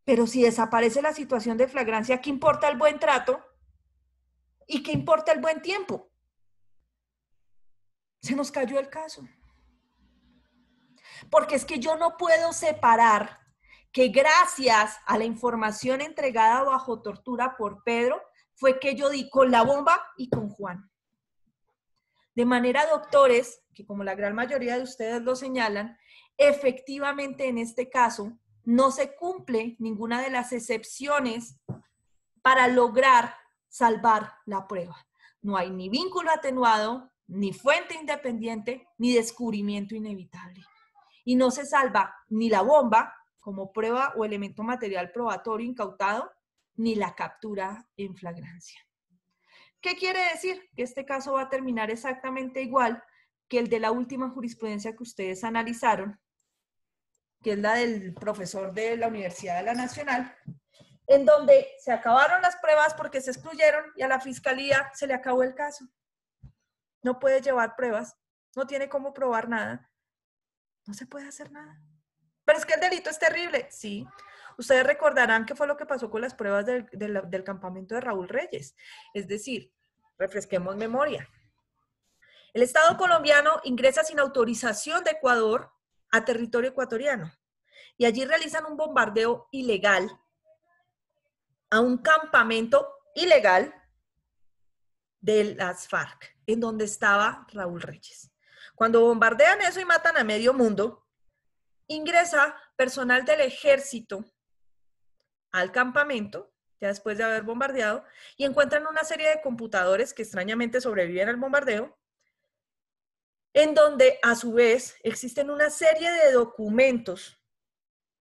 Pero si desaparece la situación de flagrancia, ¿qué importa el buen trato? ¿Y qué importa el buen tiempo? Se nos cayó el caso. Porque es que yo no puedo separar que gracias a la información entregada bajo tortura por Pedro, fue que yo di con la bomba y con Juan. De manera, doctores, que como la gran mayoría de ustedes lo señalan, efectivamente en este caso no se cumple ninguna de las excepciones para lograr salvar la prueba. No hay ni vínculo atenuado, ni fuente independiente, ni descubrimiento inevitable. Y no se salva ni la bomba como prueba o elemento material probatorio incautado, ni la captura en flagrancia. ¿Qué quiere decir? Que este caso va a terminar exactamente igual que el de la última jurisprudencia que ustedes analizaron, que es la del profesor de la Universidad de la Nacional, en donde se acabaron las pruebas porque se excluyeron y a la fiscalía se le acabó el caso. No puede llevar pruebas, no tiene cómo probar nada, no se puede hacer nada. Pero es que el delito es terrible, sí. Ustedes recordarán qué fue lo que pasó con las pruebas del campamento de Raúl Reyes. Es decir, refresquemos memoria. El Estado colombiano ingresa sin autorización de Ecuador a territorio ecuatoriano y allí realizan un bombardeo ilegal a un campamento ilegal de las FARC, en donde estaba Raúl Reyes. Cuando bombardean eso y matan a medio mundo, ingresa personal del ejército al campamento, ya después de haber bombardeado, y encuentran una serie de computadores que extrañamente sobreviven al bombardeo, en donde a su vez existen una serie de documentos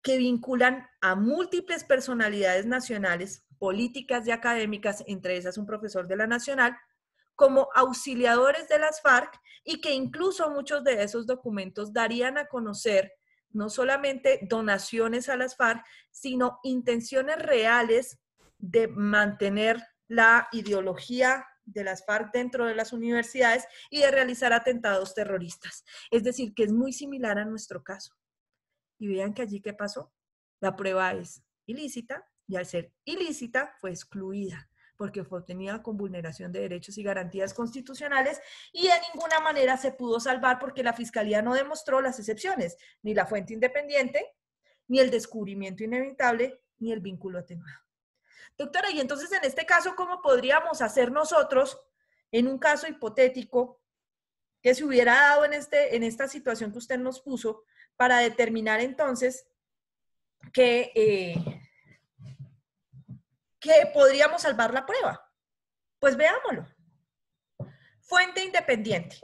que vinculan a múltiples personalidades nacionales, políticas y académicas, entre esas un profesor de la Nacional, como auxiliadores de las FARC, y que incluso muchos de esos documentos darían a conocer no solamente donaciones a las FARC, sino intenciones reales de mantener la ideología de las FARC dentro de las universidades y de realizar atentados terroristas. Es decir, que es muy similar a nuestro caso. Y vean que allí, ¿qué pasó? La prueba es ilícita y al ser ilícita fue excluida porque fue obtenida con vulneración de derechos y garantías constitucionales y de ninguna manera se pudo salvar porque la Fiscalía no demostró las excepciones, ni la fuente independiente, ni el descubrimiento inevitable, ni el vínculo atenuado. Doctora, y entonces en este caso, ¿cómo podríamos hacer nosotros, en un caso hipotético, que se hubiera dado en esta situación que usted nos puso, para determinar entonces que podríamos salvar la prueba? Pues veámoslo. Fuente independiente.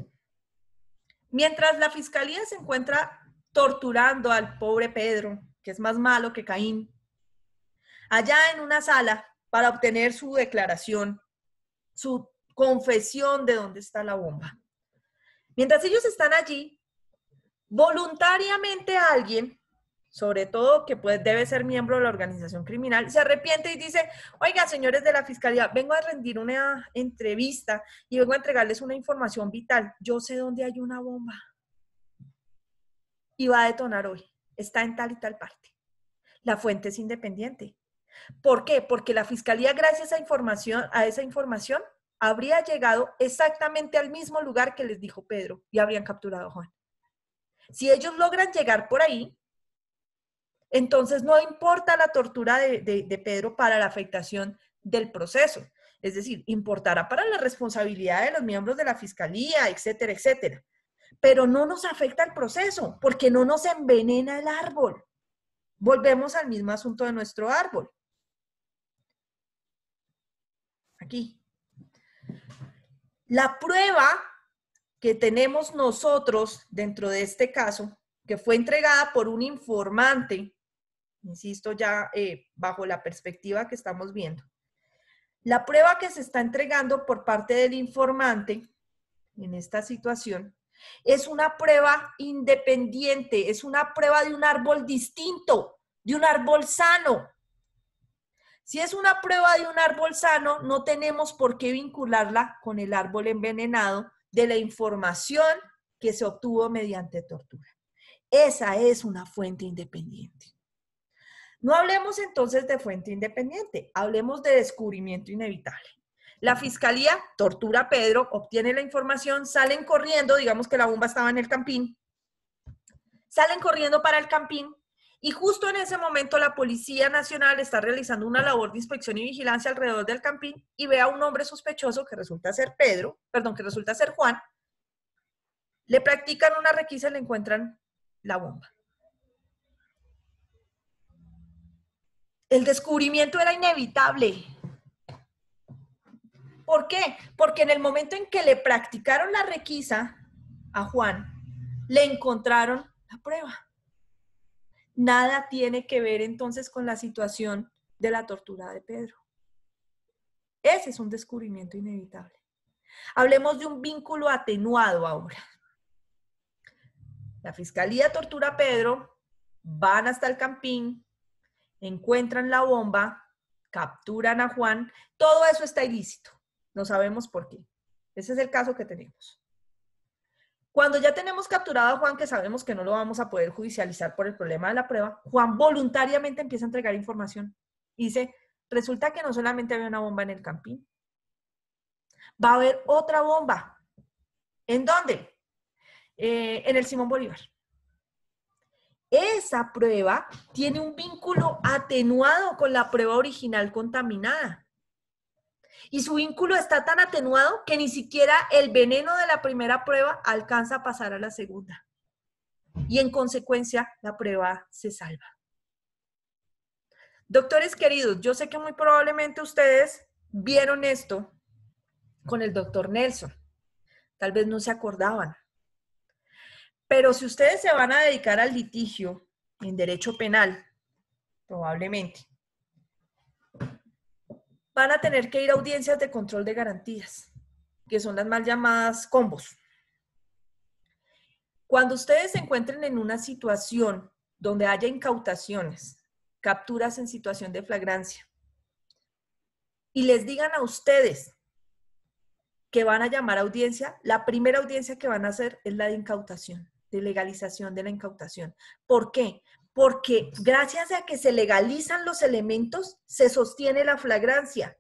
Mientras la Fiscalía se encuentra torturando al pobre Pedro, que es más malo que Caín, allá en una sala para obtener su declaración, su confesión de dónde está la bomba. Mientras ellos están allí, voluntariamente alguien, sobre todo que debe ser miembro de la organización criminal, se arrepiente y dice: oiga, señores de la Fiscalía, vengo a rendir una entrevista y vengo a entregarles una información vital. Yo sé dónde hay una bomba y va a detonar hoy. Está en tal y tal parte. La fuente es independiente. ¿Por qué? Porque la Fiscalía, gracias a esa información, habría llegado exactamente al mismo lugar que les dijo Pedro y habrían capturado a Juan. Si ellos logran llegar por ahí, entonces no importa la tortura de Pedro para la afectación del proceso. Es decir, importará para la responsabilidad de los miembros de la fiscalía, etcétera, etcétera. Pero no nos afecta el proceso, porque no nos envenena el árbol. Volvemos al mismo asunto de nuestro árbol. Aquí. La prueba que tenemos nosotros dentro de este caso, que fue entregada por un informante, insisto ya bajo la perspectiva que estamos viendo, la prueba que se está entregando por parte del informante en esta situación es una prueba independiente, es una prueba de un árbol distinto, de un árbol sano. Si es una prueba de un árbol sano, no tenemos por qué vincularla con el árbol envenenado de la información que se obtuvo mediante tortura. Esa es una fuente independiente. No hablemos entonces de fuente independiente, hablemos de descubrimiento inevitable. La fiscalía tortura a Pedro, obtiene la información, salen corriendo, digamos que la bomba estaba en el campín, salen corriendo para el campín y justo en ese momento la Policía Nacional está realizando una labor de inspección y vigilancia alrededor del campín y ve a un hombre sospechoso que resulta ser que resulta ser Juan, le practican una requisa y le encuentran la bomba. El descubrimiento era inevitable. ¿Por qué? Porque en el momento en que le practicaron la requisa a Juan, le encontraron la prueba. Nada tiene que ver entonces con la situación de la tortura de Pedro. Ese es un descubrimiento inevitable. Hablemos de un vínculo atenuado ahora. La fiscalía tortura a Pedro, van hasta el campín, encuentran la bomba, capturan a Juan, todo eso está ilícito. No sabemos por qué. Ese es el caso que tenemos. Cuando ya tenemos capturado a Juan, que sabemos que no lo vamos a poder judicializar por el problema de la prueba, Juan voluntariamente empieza a entregar información. Dice, resulta que no solamente había una bomba en el campín, va a haber otra bomba. ¿En dónde? En el Simón Bolívar. Esa prueba tiene un vínculo atenuado con la prueba original contaminada. Y su vínculo está tan atenuado que ni siquiera el veneno de la primera prueba alcanza a pasar a la segunda. Y en consecuencia, la prueba se salva. Doctores queridos, yo sé que muy probablemente ustedes vieron esto con el doctor Nelson. Tal vez no se acordaban. Pero si ustedes se van a dedicar al litigio en derecho penal, probablemente, van a tener que ir a audiencias de control de garantías, que son las mal llamadas combos. Cuando ustedes se encuentren en una situación donde haya incautaciones, capturas en situación de flagrancia, y les digan a ustedes que van a llamar a audiencia, la primera audiencia que van a hacer es la de incautación, de legalización de la incautación. ¿Por qué? Porque gracias a que se legalizan los elementos, se sostiene la flagrancia.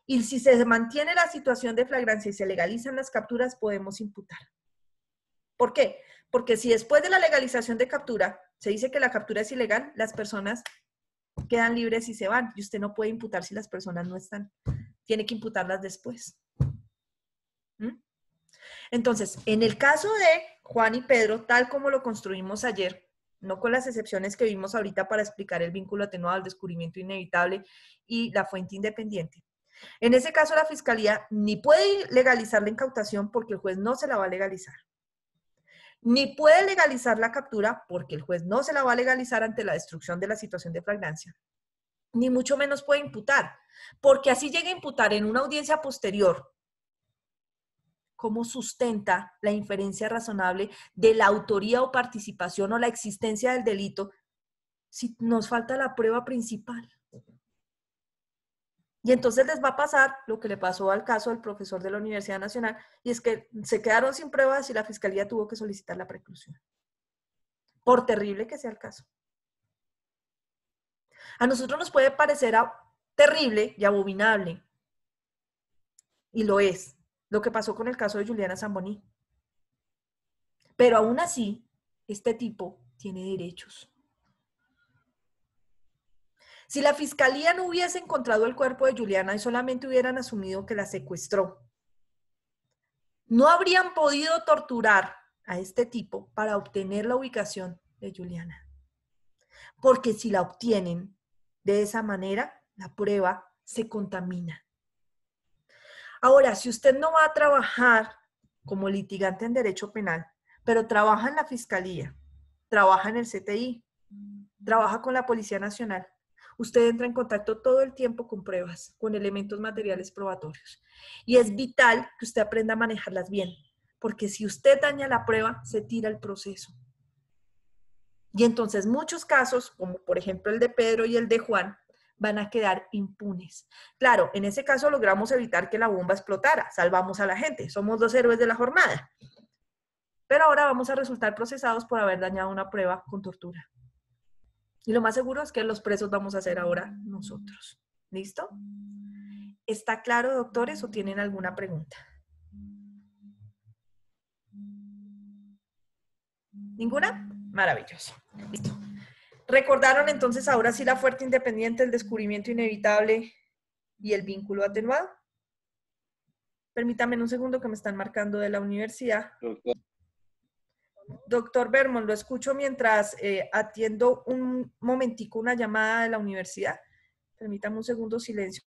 Y si se mantiene la situación de flagrancia y se legalizan las capturas, podemos imputar. ¿Por qué? Porque si después de la legalización de captura se dice que la captura es ilegal, las personas quedan libres y se van. Y usted no puede imputar si las personas no están. Tiene que imputarlas después. Entonces, en el caso de Juan y Pedro, tal como lo construimos ayer, no con las excepciones que vimos ahorita para explicar el vínculo atenuado, el descubrimiento inevitable y la fuente independiente. En ese caso, la fiscalía ni puede legalizar la incautación porque el juez no se la va a legalizar. Ni puede legalizar la captura porque el juez no se la va a legalizar ante la destrucción de la situación de flagrancia. Ni mucho menos puede imputar, porque así llega a imputar en una audiencia posterior. ¿Cómo sustenta la inferencia razonable de la autoría o participación o la existencia del delito si nos falta la prueba principal? Y entonces les va a pasar lo que le pasó al caso del profesor de la Universidad Nacional, y es que se quedaron sin pruebas y la fiscalía tuvo que solicitar la preclusión. Por terrible que sea el caso. A nosotros nos puede parecer terrible y abominable y lo es, lo que pasó con el caso de Juliana Zamboni. Pero aún así, este tipo tiene derechos. Si la fiscalía no hubiese encontrado el cuerpo de Juliana y solamente hubieran asumido que la secuestró, no habrían podido torturar a este tipo para obtener la ubicación de Juliana. Porque si la obtienen de esa manera, la prueba se contamina. Ahora, si usted no va a trabajar como litigante en derecho penal, pero trabaja en la fiscalía, trabaja en el CTI, trabaja con la Policía Nacional, usted entra en contacto todo el tiempo con pruebas, con elementos materiales probatorios. Y es vital que usted aprenda a manejarlas bien, porque si usted daña la prueba, se tira el proceso. Y entonces muchos casos, como por ejemplo el de Pedro y el de Juan, van a quedar impunes. Claro, en ese caso logramos evitar que la bomba explotara, salvamos a la gente, somos los héroes de la jornada. Pero ahora vamos a resultar procesados por haber dañado una prueba con tortura. Y lo más seguro es que los presos vamos a ser ahora nosotros. ¿Listo? ¿Está claro, doctores, o tienen alguna pregunta? ¿Ninguna? Maravilloso. Listo. ¿Recordaron entonces ahora sí la fuerte independiente, el descubrimiento inevitable y el vínculo atenuado? Permítame un segundo que me están marcando de la universidad. Doctor Bermond, lo escucho mientras atiendo un momentico una llamada de la universidad. Permítame un segundo, silencio.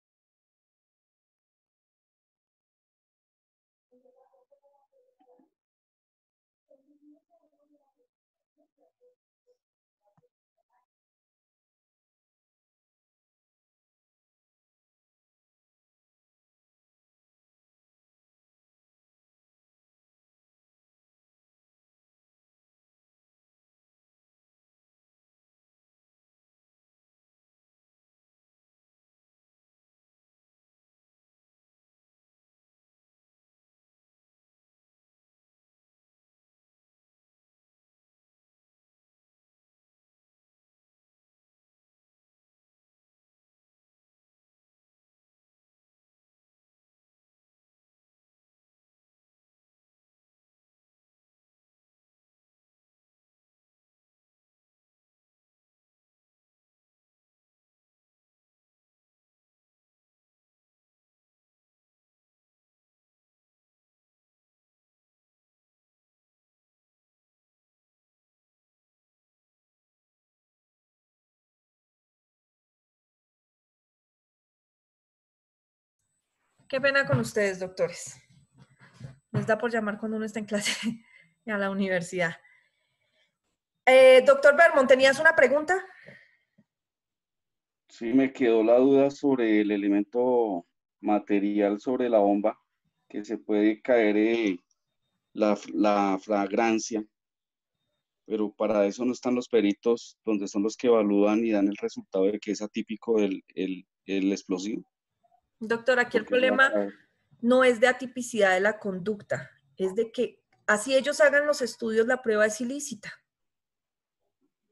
Qué pena con ustedes, doctores. Les da por llamar cuando uno está en clase a la universidad. Doctor Bermond, ¿tenías una pregunta? Sí, me quedó la duda sobre el elemento material sobre la bomba, que se puede caer la flagrancia, pero para eso no están los peritos, donde son los que evalúan y dan el resultado de que es atípico el explosivo. Doctor, aquí el problema no es de atipicidad de la conducta, es de que así ellos hagan los estudios, la prueba es ilícita.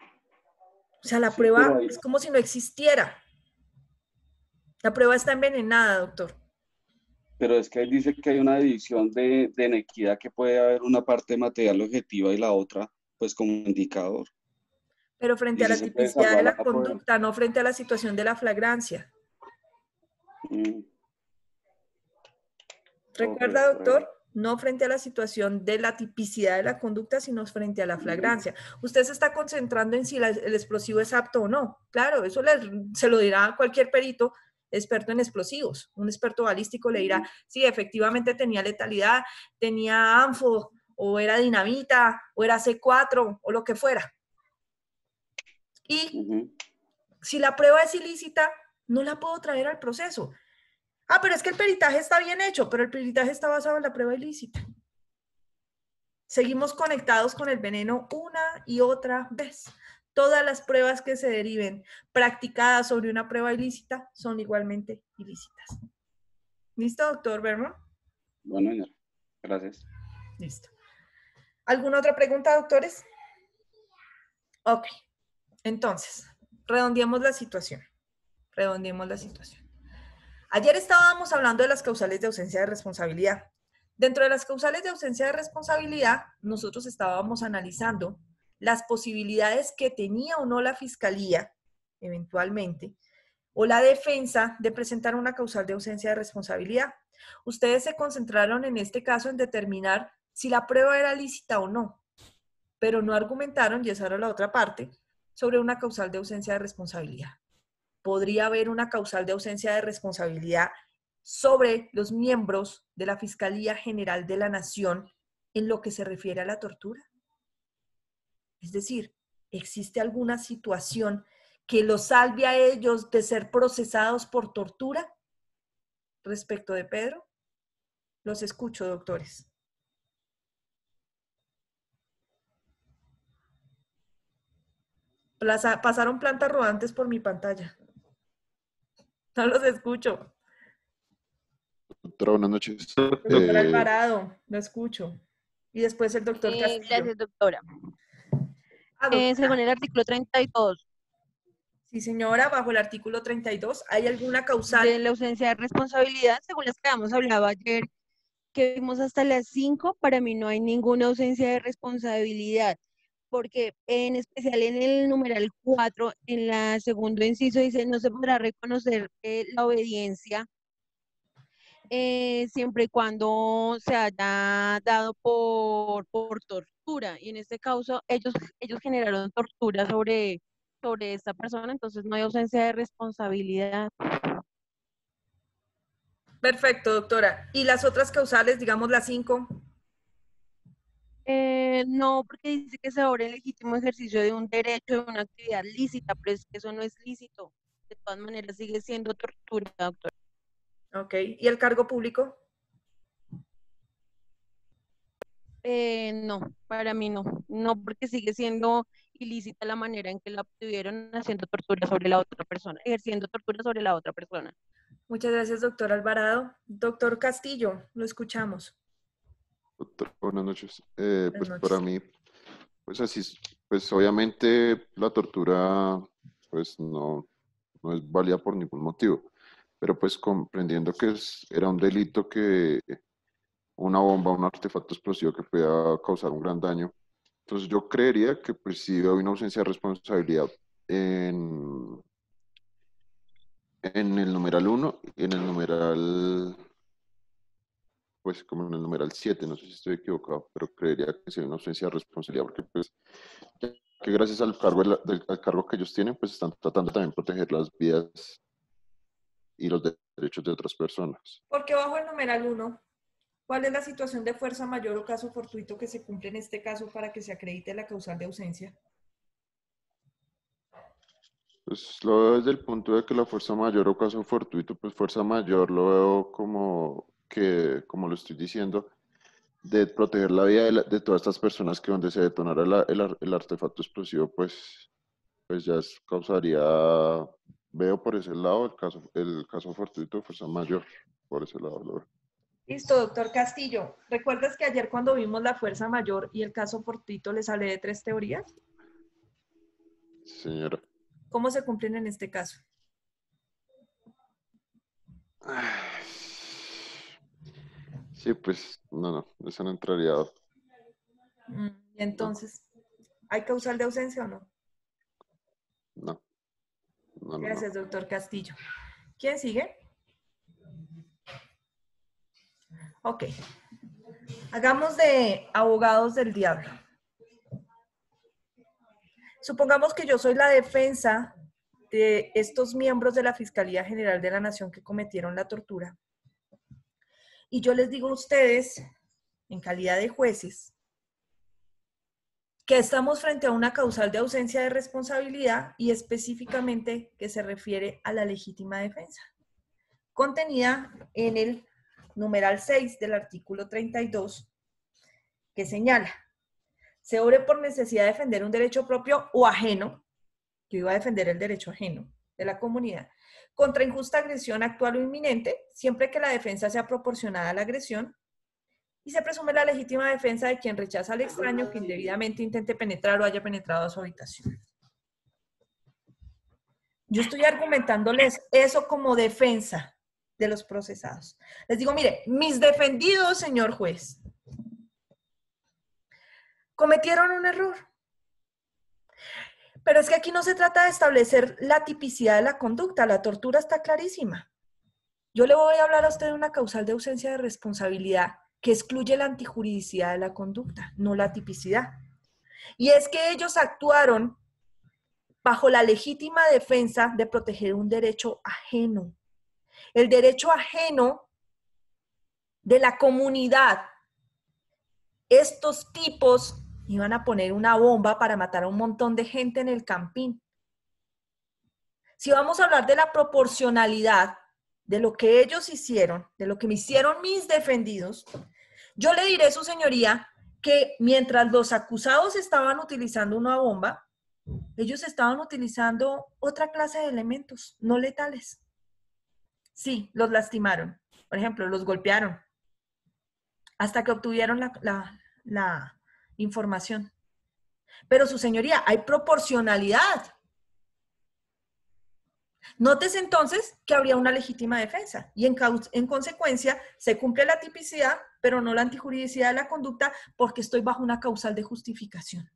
O sea, la prueba es como si no existiera. La prueba está envenenada, doctor. Pero es que ahí dice que hay una división de inequidad, que puede haber una parte material objetiva y la otra, pues, como indicador. Pero frente a la tipicidad de la conducta, no frente a la situación de la flagrancia. ¿Recuerda, doctor? No frente a la situación de la tipicidad de la conducta, sino frente a la flagrancia. Usted se está concentrando en si el explosivo es apto o no. Claro, eso se lo dirá cualquier perito experto en explosivos. Un experto balístico le dirá, sí, efectivamente tenía letalidad, tenía ANFO, o era dinamita, o era C4, o lo que fuera. Y si la prueba es ilícita, no la puedo traer al proceso. Ah, pero es que el peritaje está bien hecho, pero el peritaje está basado en la prueba ilícita. Seguimos conectados con el veneno una y otra vez. Todas las pruebas que se deriven practicadas sobre una prueba ilícita son igualmente ilícitas. ¿Listo, doctor Bermond? Bueno, señor. Gracias. Listo. ¿Alguna otra pregunta, doctores? Ok. Entonces, redondeemos la situación. Redondeemos la situación. Ayer estábamos hablando de las causales de ausencia de responsabilidad. Dentro de las causales de ausencia de responsabilidad, nosotros estábamos analizando las posibilidades que tenía o no la fiscalía, eventualmente, o la defensa de presentar una causal de ausencia de responsabilidad. Ustedes se concentraron en este caso en determinar si la prueba era lícita o no, pero no argumentaron, y esa era la otra parte, sobre una causal de ausencia de responsabilidad. ¿Podría haber una causal de ausencia de responsabilidad sobre los miembros de la Fiscalía General de la Nación en lo que se refiere a la tortura? Es decir, ¿existe alguna situación que los salve a ellos de ser procesados por tortura respecto de Pedro? Los escucho, doctores. Pasaron plantas rodantes por mi pantalla. No los escucho. Doctora, buenas noches. Doctor Alvarado, lo escucho. Y después el doctor Castillo. Gracias, doctora. Doctora. Según el artículo 32. Sí, señora, bajo el artículo 32, ¿hay alguna causal? De la ausencia de responsabilidad, según las que habíamos hablado ayer, que vimos hasta las 5, para mí no hay ninguna ausencia de responsabilidad, porque en especial en el numeral 4, en la segundo inciso, dice, no se podrá reconocer la obediencia siempre y cuando se haya dado por tortura, y en este caso ellos generaron tortura sobre esta persona, entonces no hay ausencia de responsabilidad. Perfecto, doctora. ¿Y las otras causales, digamos las 5? No, porque dice que se obra el legítimo ejercicio de un derecho, de una actividad lícita, pero es que eso no es lícito. De todas maneras sigue siendo tortura, doctora. Ok. ¿Y el cargo público? No, para mí no. No, porque sigue siendo ilícita la manera en que la obtuvieron haciendo tortura sobre la otra persona, ejerciendo tortura sobre la otra persona. Muchas gracias, doctor Alvarado. Doctor Castillo, lo escuchamos. Doctora, buenas noches. Buenas Pues noches. para mí, pues así, pues obviamente la tortura pues no es válida por ningún motivo, pero pues comprendiendo que era un delito, que una bomba, un artefacto explosivo que pueda causar un gran daño. Entonces yo creería que pues sí hay una ausencia de responsabilidad en el numeral 1 y en el numeral, pues como en el numeral 7, no sé si estoy equivocado, pero creería que sí hay una ausencia de responsabilidad, porque pues ya que gracias al cargo, al cargo que ellos tienen, pues están tratando también de proteger las vidas y los derechos de otras personas. Porque bajo el numeral 1, ¿cuál es la situación de fuerza mayor o caso fortuito que se cumple en este caso para que se acredite la causal de ausencia? Pues lo veo desde el punto de que la fuerza mayor o caso fortuito, pues fuerza mayor lo veo como que, como lo estoy diciendo, de proteger la vida de todas estas personas, que donde se detonara el artefacto explosivo, pues ya causaría, veo por ese lado el caso fortuito de fuerza mayor, por ese lado lo veo. Listo, doctor Castillo. ¿Recuerdas que ayer cuando vimos la fuerza mayor y el caso fortuito les hablé de 3 teorías? Señora. ¿Cómo se cumplen en este caso? Sí, pues no, eso no entraría. Entonces, ¿hay causal de ausencia o no? No. Gracias, doctor Castillo. ¿Quién sigue? Ok. Hagamos de abogados del diablo. Supongamos que yo soy la defensa de estos miembros de la Fiscalía General de la Nación que cometieron la tortura. Y yo les digo a ustedes, en calidad de jueces, que estamos frente a una causal de ausencia de responsabilidad y específicamente que se refiere a la legítima defensa, contenida en el numeral 6 del artículo 32, que señala: se obre por necesidad de defender un derecho propio o ajeno, yo iba a defender el derecho ajeno de la comunidad, contra injusta agresión actual o inminente, siempre que la defensa sea proporcionada a la agresión, y se presume la legítima defensa de quien rechaza al extraño que indebidamente intente penetrar o haya penetrado a su habitación. Yo estoy argumentándoles eso como defensa. de los procesados. Les digo, mire, mis defendidos, señor juez, cometieron un error. Pero es que aquí no se trata de establecer la tipicidad de la conducta, la tortura está clarísima. Yo le voy a hablar a usted de una causal de ausencia de responsabilidad que excluye la antijuridicidad de la conducta, no la tipicidad. Y es que ellos actuaron bajo la legítima defensa de proteger un derecho ajeno. El derecho ajeno de la comunidad. Estos tipos iban a poner una bomba para matar a un montón de gente en el Campín. Si vamos a hablar de la proporcionalidad de lo que ellos hicieron, de lo que me hicieron mis defendidos, yo le diré, su señoría, que mientras los acusados estaban utilizando una bomba, ellos estaban utilizando otra clase de elementos no letales. Sí, los lastimaron. Por ejemplo, los golpearon hasta que obtuvieron la información. Pero, su señoría, hay proporcionalidad. Nótese entonces que habría una legítima defensa y en consecuencia se cumple la tipicidad, pero no la antijuridicidad de la conducta porque estoy bajo una causal de justificación.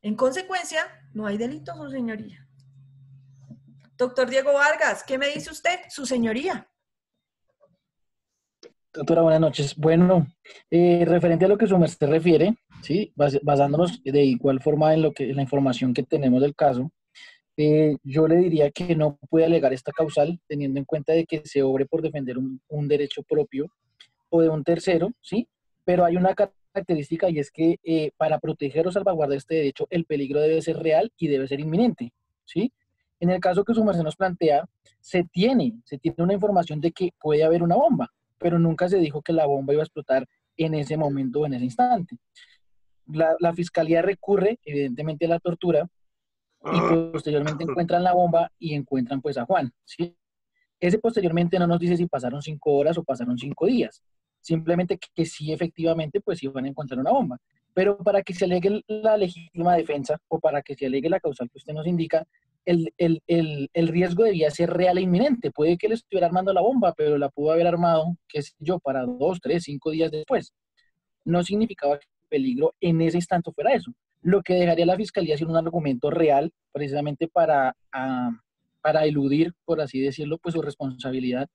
En consecuencia, no hay delito, su señoría. Doctor Diego Vargas, ¿qué me dice usted, su señoría? Doctora, buenas noches. Bueno, referente a lo que su merced refiere, ¿sí? Basándonos de igual forma en la información que tenemos del caso, yo le diría que no puede alegar esta causal teniendo en cuenta de que se obre por defender un derecho propio o de un tercero, ¿sí? Pero hay una característica y es que para proteger o salvaguardar este derecho, el peligro debe ser real y debe ser inminente, ¿sí? En el caso que su merced nos plantea, se tiene una información de que puede haber una bomba, pero nunca se dijo que la bomba iba a explotar en ese momento o en ese instante. La fiscalía recurre, evidentemente, a la tortura y posteriormente encuentran la bomba y encuentran pues a Juan, ¿sí? Ese posteriormente no nos dice si pasaron 5 horas o pasaron 5 días, simplemente que sí efectivamente pues iban a encontrar una bomba. Pero para que se alegue la legítima defensa o para que se alegue la causal que usted nos indica, el riesgo debía ser real e inminente. Puede que él estuviera armando la bomba, pero la pudo haber armado, qué sé yo, para 2, 3, 5 días después. No significaba que el peligro en ese instante fuera eso. Lo que dejaría a la fiscalía sin un argumento real, precisamente para eludir, por así decirlo, pues su responsabilidad,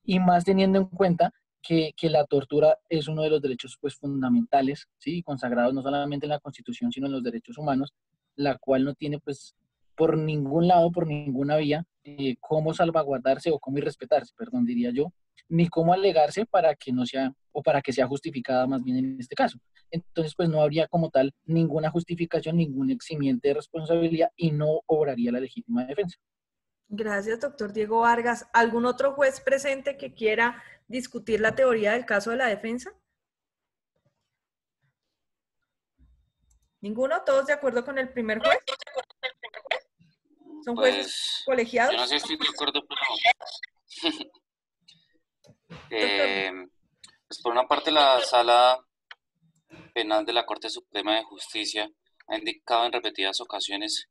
y más teniendo en cuenta que la tortura es uno de los derechos pues fundamentales, ¿sí? Consagrados no solamente en la Constitución, sino en los derechos humanos, la cual no tiene pues por ningún lado, por ninguna vía, cómo salvaguardarse o cómo irrespetarse, perdón, diría yo, ni cómo alegarse para que no sea, o para que sea justificada más bien en este caso. Entonces, pues no habría como tal ninguna justificación, ningún eximiente de responsabilidad y no obraría la legítima defensa. Gracias, doctor Diego Vargas. ¿Algún otro juez presente que quiera discutir la teoría del caso de la defensa? ¿Ninguno? ¿Todos de acuerdo con el primer juez? ¿Son jueces colegiados? Yo no sé si estoy de acuerdo, pero pues por una parte la Sala Penal de la Corte Suprema de Justicia ha indicado en repetidas ocasiones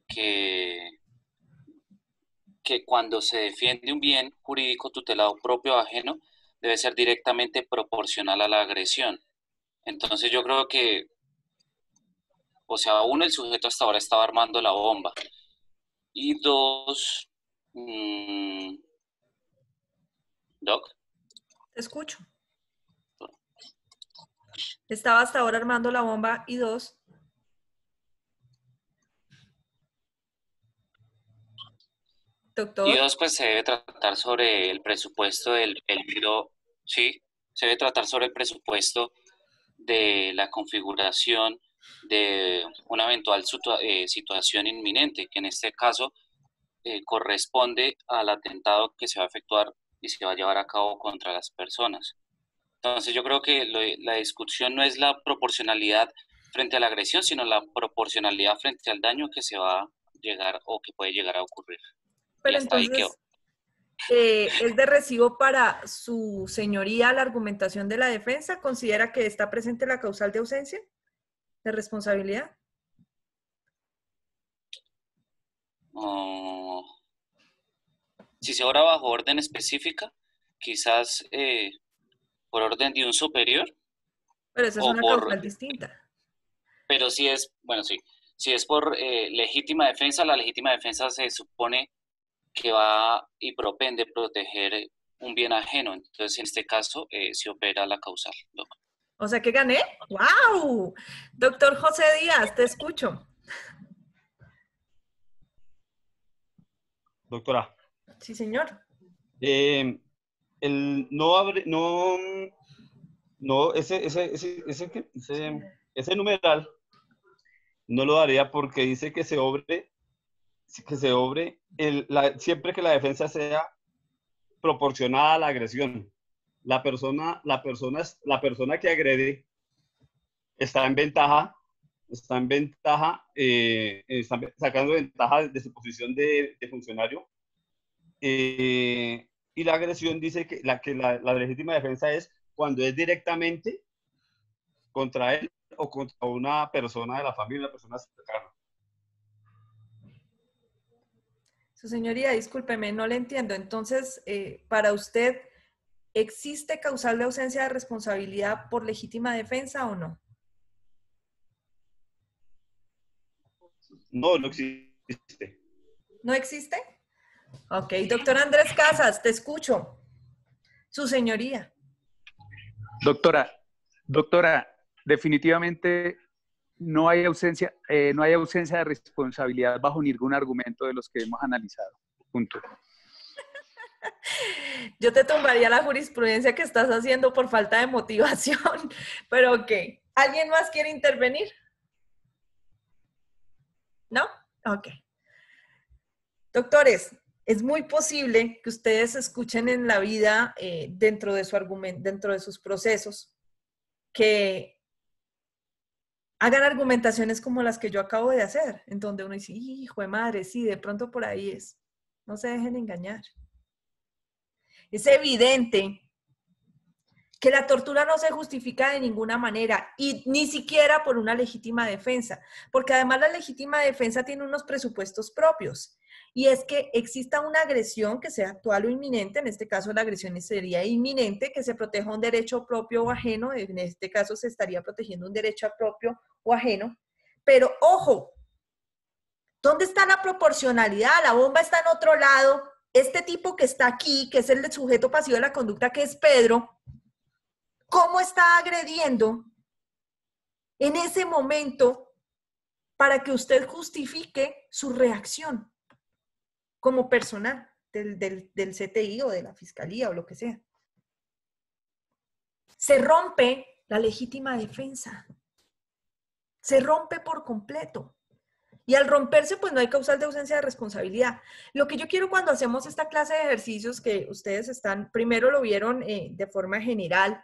que cuando se defiende un bien jurídico tutelado propio o ajeno debe ser directamente proporcional a la agresión. Entonces yo creo que, o sea, uno, el sujeto hasta ahora estaba armando la bomba. Y dos, Doc. Te escucho. Estaba hasta ahora armando la bomba y dos. Doctor. Y dos, pues se debe tratar sobre el presupuesto del peligro, sí, se debe tratar sobre el presupuesto de la configuración de una eventual situación inminente, que en este caso corresponde al atentado que se va a efectuar y se va a llevar a cabo contra las personas. Entonces yo creo que la discusión no es la proporcionalidad frente a la agresión, sino la proporcionalidad frente al daño que se va a llegar o que puede llegar a ocurrir. Pero entonces, ¿es de recibo para su señoría la argumentación de la defensa? ¿Considera que está presente la causal de ausencia de responsabilidad? Si se obra bajo orden específica, quizás por orden de un superior, Pero esa es o una por, causal distinta. pero si es, bueno, sí, si es por legítima defensa, la legítima defensa se supone que va y propende proteger un bien ajeno. Entonces, en este caso, se opera la causal, doctor. O sea que gané. ¡Wow! Doctor José Díaz, te escucho. Doctora, Sí, señor. ese numeral no lo daría porque dice que se obre siempre que la defensa sea proporcionada a la agresión. La persona que agrede está en ventaja, está sacando ventaja de su posición de funcionario. Y la agresión dice que la legítima defensa es cuando es directamente contra él o contra una persona de la familia, una persona cercana. Su señoría, discúlpeme, no le entiendo. Entonces, para usted, ¿existe causal de ausencia de responsabilidad por legítima defensa o no? No, no existe. ¿No existe? Ok, doctor Andrés Casas, te escucho. Su señoría. Doctora, definitivamente no hay ausencia de responsabilidad bajo ningún argumento de los que hemos analizado. Punto. Yo te tumbaría la jurisprudencia que estás haciendo por falta de motivación, pero ok. ¿Alguien más quiere intervenir? ¿No? Ok. Doctores, es muy posible que ustedes escuchen en la vida, dentro de su argumento, dentro de sus procesos, que hagan argumentaciones como las que yo acabo de hacer, en donde uno dice, hijo de madre, sí, de pronto por ahí es. No se dejen engañar. Es evidente que la tortura no se justifica de ninguna manera y ni siquiera por una legítima defensa, porque además la legítima defensa tiene unos presupuestos propios y es que exista una agresión que sea actual o inminente, en este caso la agresión sería inminente, que se proteja un derecho propio o ajeno, en este caso se estaría protegiendo un derecho propio o ajeno, pero ojo, ¿dónde está la proporcionalidad? La bomba está en otro lado, este tipo que está aquí, que es el sujeto pasivo de la conducta, que es Pedro, ¿cómo está agrediendo en ese momento para que usted justifique su reacción como personal del CTI o de la fiscalía o lo que sea? Se rompe la legítima defensa. Se rompe por completo. Y al romperse, pues no hay causal de ausencia de responsabilidad. Lo que yo quiero cuando hacemos esta clase de ejercicios que ustedes primero lo vieron de forma general,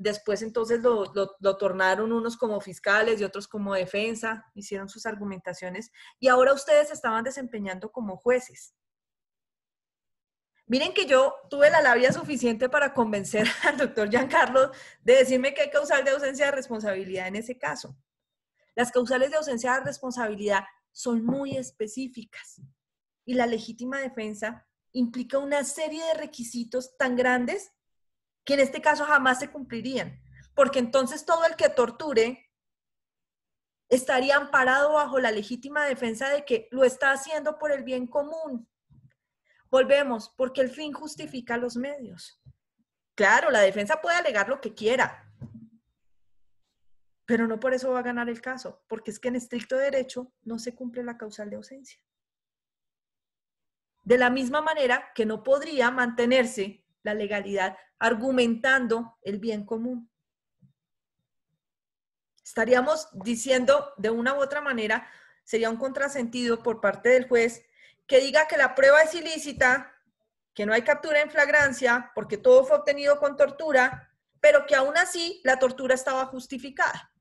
después entonces lo tornaron unos como fiscales y otros como defensa, hicieron sus argumentaciones y ahora ustedes estaban desempeñando como jueces. Miren que yo tuve la labia suficiente para convencer al doctor Giancarlo de decirme que hay causal de ausencia de responsabilidad en ese caso. Las causales de ausencia de responsabilidad son muy específicas y la legítima defensa implica una serie de requisitos tan grandes que en este caso jamás se cumplirían, porque entonces todo el que torture estaría amparado bajo la legítima defensa de que lo está haciendo por el bien común. Volvemos, porque el fin justifica los medios. Claro, la defensa puede alegar lo que quiera, pero no por eso va a ganar el caso, porque es que en estricto derecho no se cumple la causal de ausencia. De la misma manera que no podría mantenerse la legalidad argumentando el bien común. Estaríamos diciendo de una u otra manera, sería un contrasentido por parte del juez que diga que la prueba es ilícita, que no hay captura en flagrancia, porque todo fue obtenido con tortura, pero que aún así la tortura estaba justificada.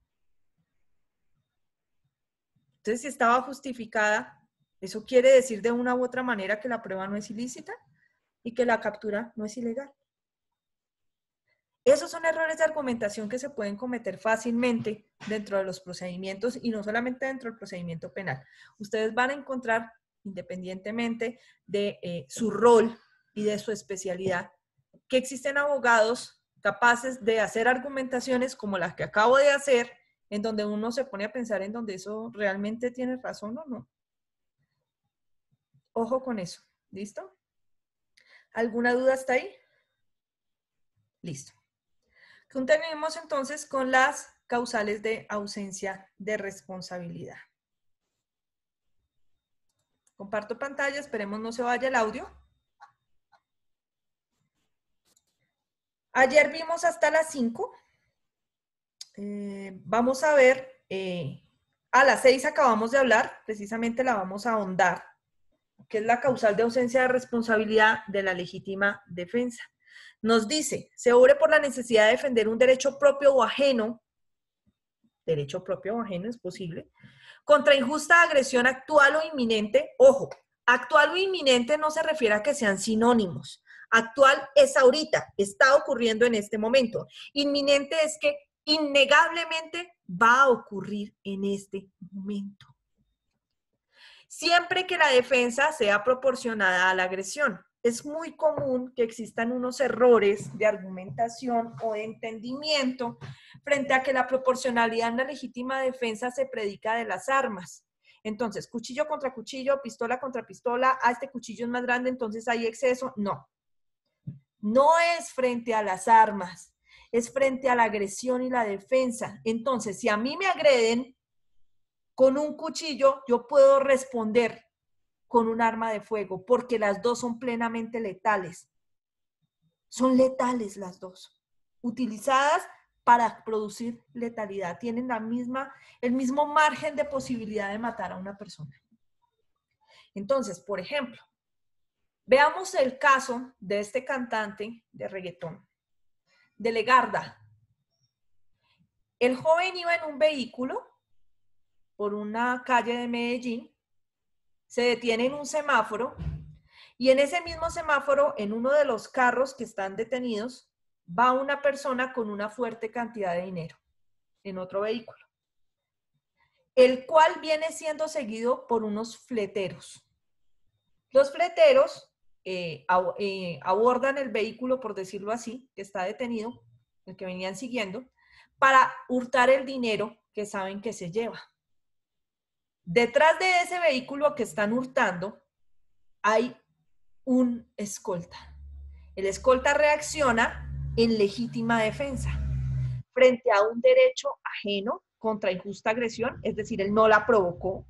Entonces, si estaba justificada, eso quiere decir de una u otra manera que la prueba no es ilícita y que la captura no es ilegal. Esos son errores de argumentación que se pueden cometer fácilmente dentro de los procedimientos y no solamente dentro del procedimiento penal. Ustedes van a encontrar independientemente de su rol y de su especialidad, que existen abogados capaces de hacer argumentaciones como las que acabo de hacer, en donde uno se pone a pensar en donde eso realmente tiene razón o no. Ojo con eso. ¿Listo? ¿Alguna duda hasta ahí? Listo. Continuemos entonces con las causales de ausencia de responsabilidad. Comparto pantalla, esperemos no se vaya el audio. Ayer vimos hasta las 5. Vamos a ver, a las 6 acabamos de hablar, precisamente la vamos a ahondar, que es la causal de ausencia de responsabilidad de la legítima defensa. Nos dice, se obre por la necesidad de defender un derecho propio o ajeno es posible, contra injusta agresión actual o inminente. Ojo, actual o inminente no se refiere a que sean sinónimos. Actual es ahorita, está ocurriendo en este momento. Inminente es que innegablemente va a ocurrir en este momento. Siempre que la defensa sea proporcionada a la agresión. Es muy común que existan unos errores de argumentación o de entendimiento frente a que la proporcionalidad en la legítima defensa se predica de las armas. Entonces, cuchillo contra cuchillo, pistola contra pistola, este cuchillo es más grande, entonces hay exceso. No. No es frente a las armas, es frente a la agresión y la defensa. Entonces, si a mí me agreden con un cuchillo, yo puedo responder con un arma de fuego, porque las dos son plenamente letales. Son letales las dos, utilizadas para producir letalidad. Tienen el mismo margen de posibilidad de matar a una persona. Entonces, por ejemplo, veamos el caso de este cantante de reggaetón, de Legarda. El joven iba en un vehículo por una calle de Medellín, se detiene en un semáforo y en ese mismo semáforo, en uno de los carros que están detenidos, va una persona con una fuerte cantidad de dinero en otro vehículo, el cual viene siendo seguido por unos fleteros. Los fleteros abordan el vehículo, por decirlo así, que está detenido, el que venían siguiendo, para hurtar el dinero que saben que se lleva. Detrás de ese vehículo que están hurtando hay un escolta. El escolta reacciona en legítima defensa frente a un derecho ajeno contra injusta agresión, es decir, él no la provocó.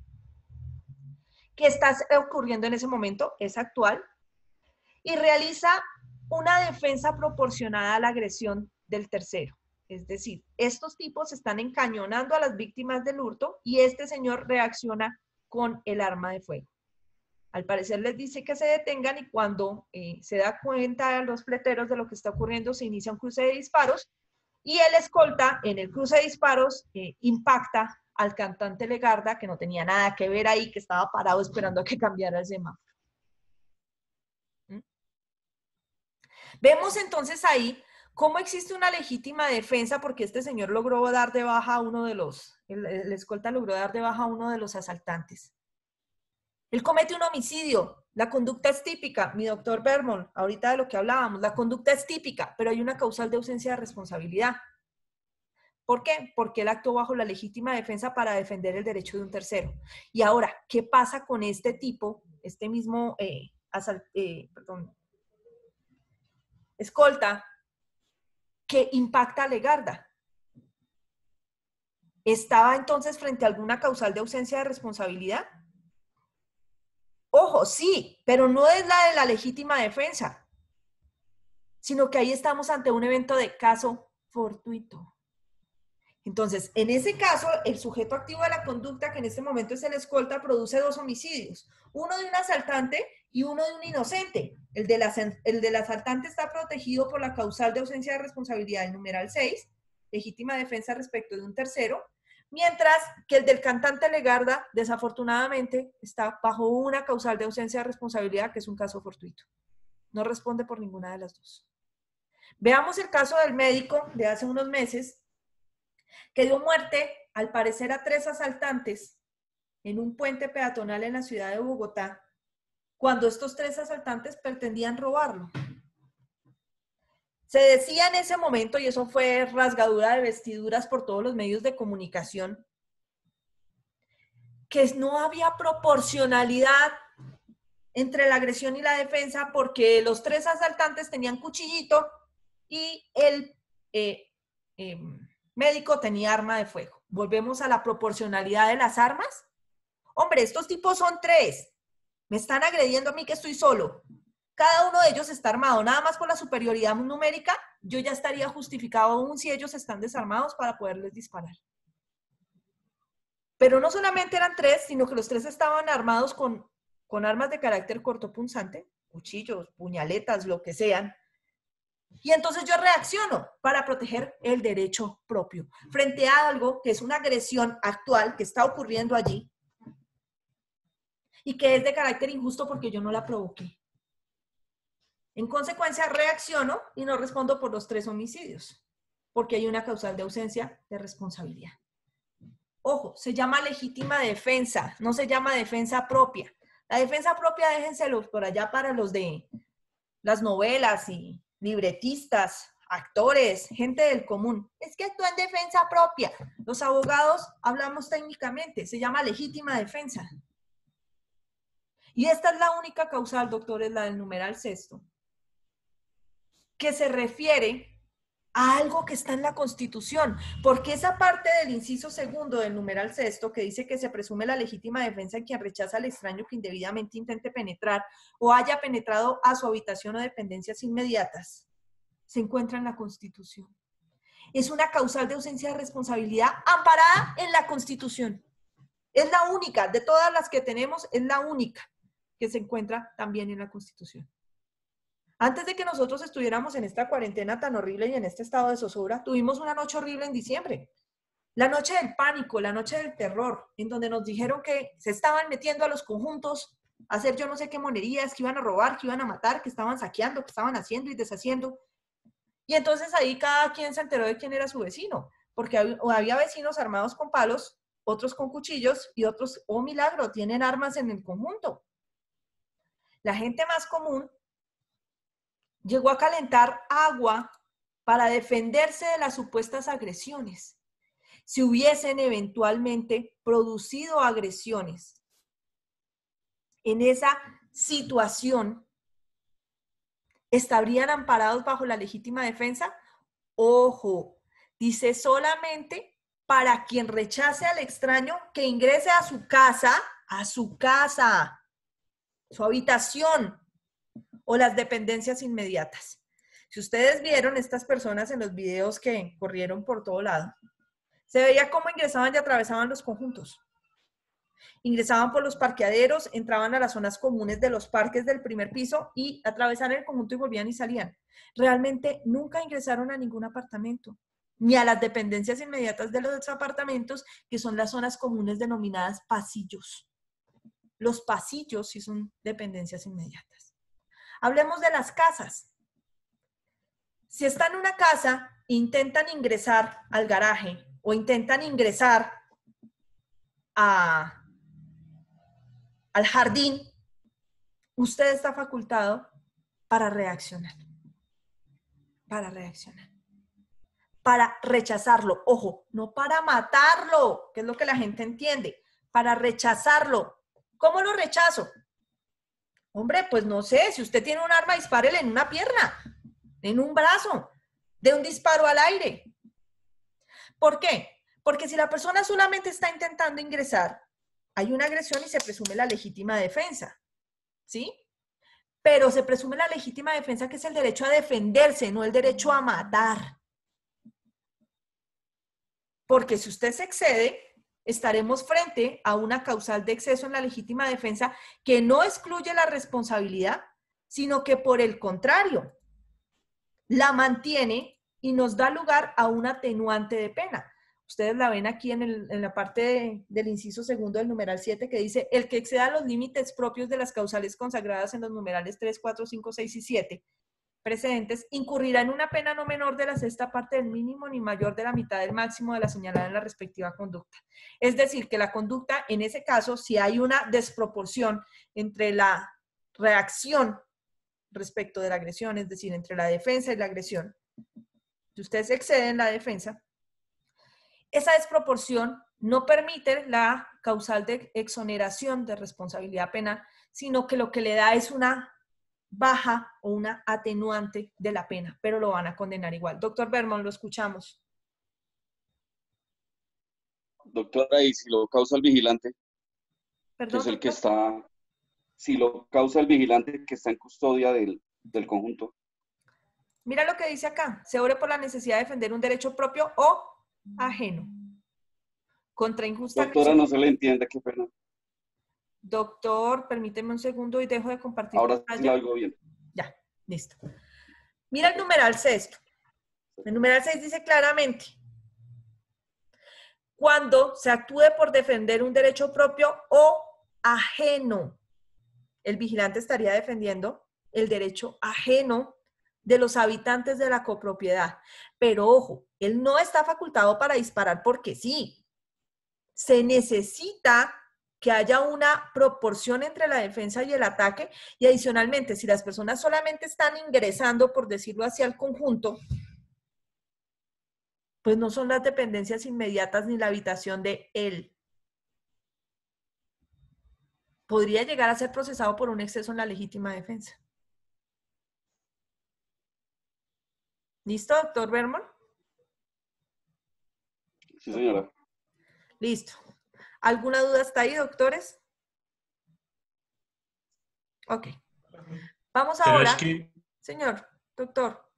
¿Qué está ocurriendo en ese momento? Es actual y realiza una defensa proporcionada a la agresión del tercero. Es decir, estos tipos están encañonando a las víctimas del hurto y este señor reacciona con el arma de fuego. Al parecer les dice que se detengan y cuando se da cuenta a los fleteros de lo que está ocurriendo, se inicia un cruce de disparos y el escolta en el cruce de disparos impacta al cantante Legarda, que no tenía nada que ver ahí, que estaba parado esperando a que cambiara el semáforo. Vemos entonces ahí cómo existe una legítima defensa porque este señor logró dar de baja a uno de el escolta logró dar de baja a uno de los asaltantes. Él comete un homicidio, la conducta es típica, mi doctor Bermond, ahorita de lo que hablábamos, la conducta es típica, pero hay una causal de ausencia de responsabilidad. ¿Por qué? Porque él actuó bajo la legítima defensa para defender el derecho de un tercero. Y ahora, ¿qué pasa con este tipo, este mismo escolta, que impacta a Legarda? ¿Estaba entonces frente a alguna causal de ausencia de responsabilidad? Ojo, sí, pero no es la de la legítima defensa, sino que ahí estamos ante un evento de caso fortuito. Entonces, en ese caso, el sujeto activo de la conducta, que en este momento es el escolta, produce dos homicidios, uno de un asaltante y uno de un inocente. El del asaltante está protegido por la causal de ausencia de responsabilidad, el numeral 6, legítima defensa respecto de un tercero, mientras que el del cantante Legarda, desafortunadamente, está bajo una causal de ausencia de responsabilidad, que es un caso fortuito. No responde por ninguna de las dos. Veamos el caso del médico de hace unos meses, que dio muerte, al parecer, a 3 asaltantes en un puente peatonal en la ciudad de Bogotá, cuando estos 3 asaltantes pretendían robarlo. Se decía en ese momento, y eso fue rasgadura de vestiduras por todos los medios de comunicación, que no había proporcionalidad entre la agresión y la defensa porque los 3 asaltantes tenían cuchillito y el médico tenía arma de fuego. Volvemos a la proporcionalidad de las armas. Hombre, estos tipos son 3. Me están agrediendo a mí que estoy solo. Cada uno de ellos está armado, nada más por la superioridad numérica, yo ya estaría justificado aún si ellos están desarmados para poderles disparar. Pero no solamente eran 3, sino que los 3 estaban armados con armas de carácter cortopunzante, cuchillos, puñaletas, lo que sean. Y entonces yo reacciono para proteger el derecho propio, frente a algo que es una agresión actual que está ocurriendo allí y que es de carácter injusto porque yo no la provoqué. En consecuencia, reacciono y no respondo por los 3 homicidios, porque hay una causal de ausencia de responsabilidad. Ojo, se llama legítima defensa, no se llama defensa propia. La defensa propia déjenselos por allá para los de las novelas y libretistas, actores, gente del común. Es que actúa en defensa propia. Los abogados hablamos técnicamente, se llama legítima defensa. Y esta es la única causal, doctores, la del numeral 6, que se refiere a algo que está en la Constitución, porque esa parte del inciso 2 del numeral 6, que dice que se presume la legítima defensa en quien rechaza al extraño que indebidamente intente penetrar o haya penetrado a su habitación o dependencias inmediatas, se encuentra en la Constitución. Es una causal de ausencia de responsabilidad amparada en la Constitución. Es la única, de todas las que tenemos, es la única que se encuentra también en la Constitución. Antes de que nosotros estuviéramos en esta cuarentena tan horrible y en este estado de zozobra, tuvimos una noche horrible en diciembre. La noche del pánico, la noche del terror, en donde nos dijeron que se estaban metiendo a los conjuntos a hacer yo no sé qué monerías, que iban a robar, que iban a matar, que estaban saqueando, que estaban haciendo y deshaciendo. Y entonces ahí cada quien se enteró de quién era su vecino, porque había vecinos armados con palos, otros con cuchillos y otros, oh milagro, tienen armas en el conjunto. La gente más común llegó a calentar agua para defenderse de las supuestas agresiones. Si hubiesen eventualmente producido agresiones en esa situación, ¿estarían amparados bajo la legítima defensa? Ojo, dice solamente para quien rechace al extraño que ingrese a su casa, su habitación, o las dependencias inmediatas. Si ustedes vieron estas personas en los videos que corrieron por todo lado, se veía cómo ingresaban y atravesaban los conjuntos. Ingresaban por los parqueaderos, entraban a las zonas comunes de los parques del primer piso y atravesaban el conjunto y volvían y salían. Realmente nunca ingresaron a ningún apartamento, ni a las dependencias inmediatas de los apartamentos, que son las zonas comunes denominadas pasillos. Los pasillos sí son dependencias inmediatas. Hablemos de las casas. Si están en una casa, intentan ingresar al garaje o intentan ingresar al jardín, usted está facultado para reaccionar. Para reaccionar. Para rechazarlo. Ojo, no para matarlo, que es lo que la gente entiende. Para rechazarlo. ¿Cómo lo rechazo? Hombre, pues no sé, si usted tiene un arma, dispárele en una pierna, en un brazo, de un disparo al aire. ¿Por qué? Porque si la persona solamente está intentando ingresar, hay una agresión y se presume la legítima defensa, ¿sí? Pero se presume la legítima defensa, que es el derecho a defenderse, no el derecho a matar. Porque si usted se excede, estaremos frente a una causal de exceso en la legítima defensa que no excluye la responsabilidad, sino que por el contrario, la mantiene y nos da lugar a un atenuante de pena. Ustedes la ven aquí en la parte del inciso 2 del numeral 7, que dice: el que exceda los límites propios de las causales consagradas en los numerales 3, 4, 5, 6 y 7, precedentes, incurrirá en una pena no menor de la sexta parte del mínimo ni mayor de la mitad del máximo de la señalada en la respectiva conducta. Es decir, que la conducta, en ese caso, si hay una desproporción entre la reacción respecto de la agresión, es decir, entre la defensa y la agresión, si ustedes exceden la defensa, esa desproporción no permite la causal de exoneración de responsabilidad penal, sino que lo que le da es una baja o una atenuante de la pena, pero lo van a condenar igual. Doctor Berman, lo escuchamos. Doctora, ¿y si lo causa el vigilante? ¿Perdón, Que es el doctor? que está, si lo causa el vigilante que está en custodia del conjunto. Mira lo que dice acá, se obre por la necesidad de defender un derecho propio o ajeno. Contra injusta Doctora, agresión. no se le entiende, qué pena. Doctor, permíteme un segundo y dejo de compartir Ahora sí pantalla. la oigo bien. Ya, listo. Mira el numeral sexto. El numeral 6 dice claramente, cuando se actúe por defender un derecho propio o ajeno, el vigilante estaría defendiendo el derecho ajeno de los habitantes de la copropiedad. Pero ojo, él no está facultado para disparar porque sí. Se necesita que haya una proporción entre la defensa y el ataque, y adicionalmente, si las personas solamente están ingresando, por decirlo así, al conjunto, pues no son las dependencias inmediatas ni la habitación de él. Podría llegar a ser procesado por un exceso en la legítima defensa. ¿Listo, doctor Berman? Sí, señora. Listo. ¿Alguna duda hasta ahí, doctores? Ok. Vamos Pero ahora. es que, Señor, doctor.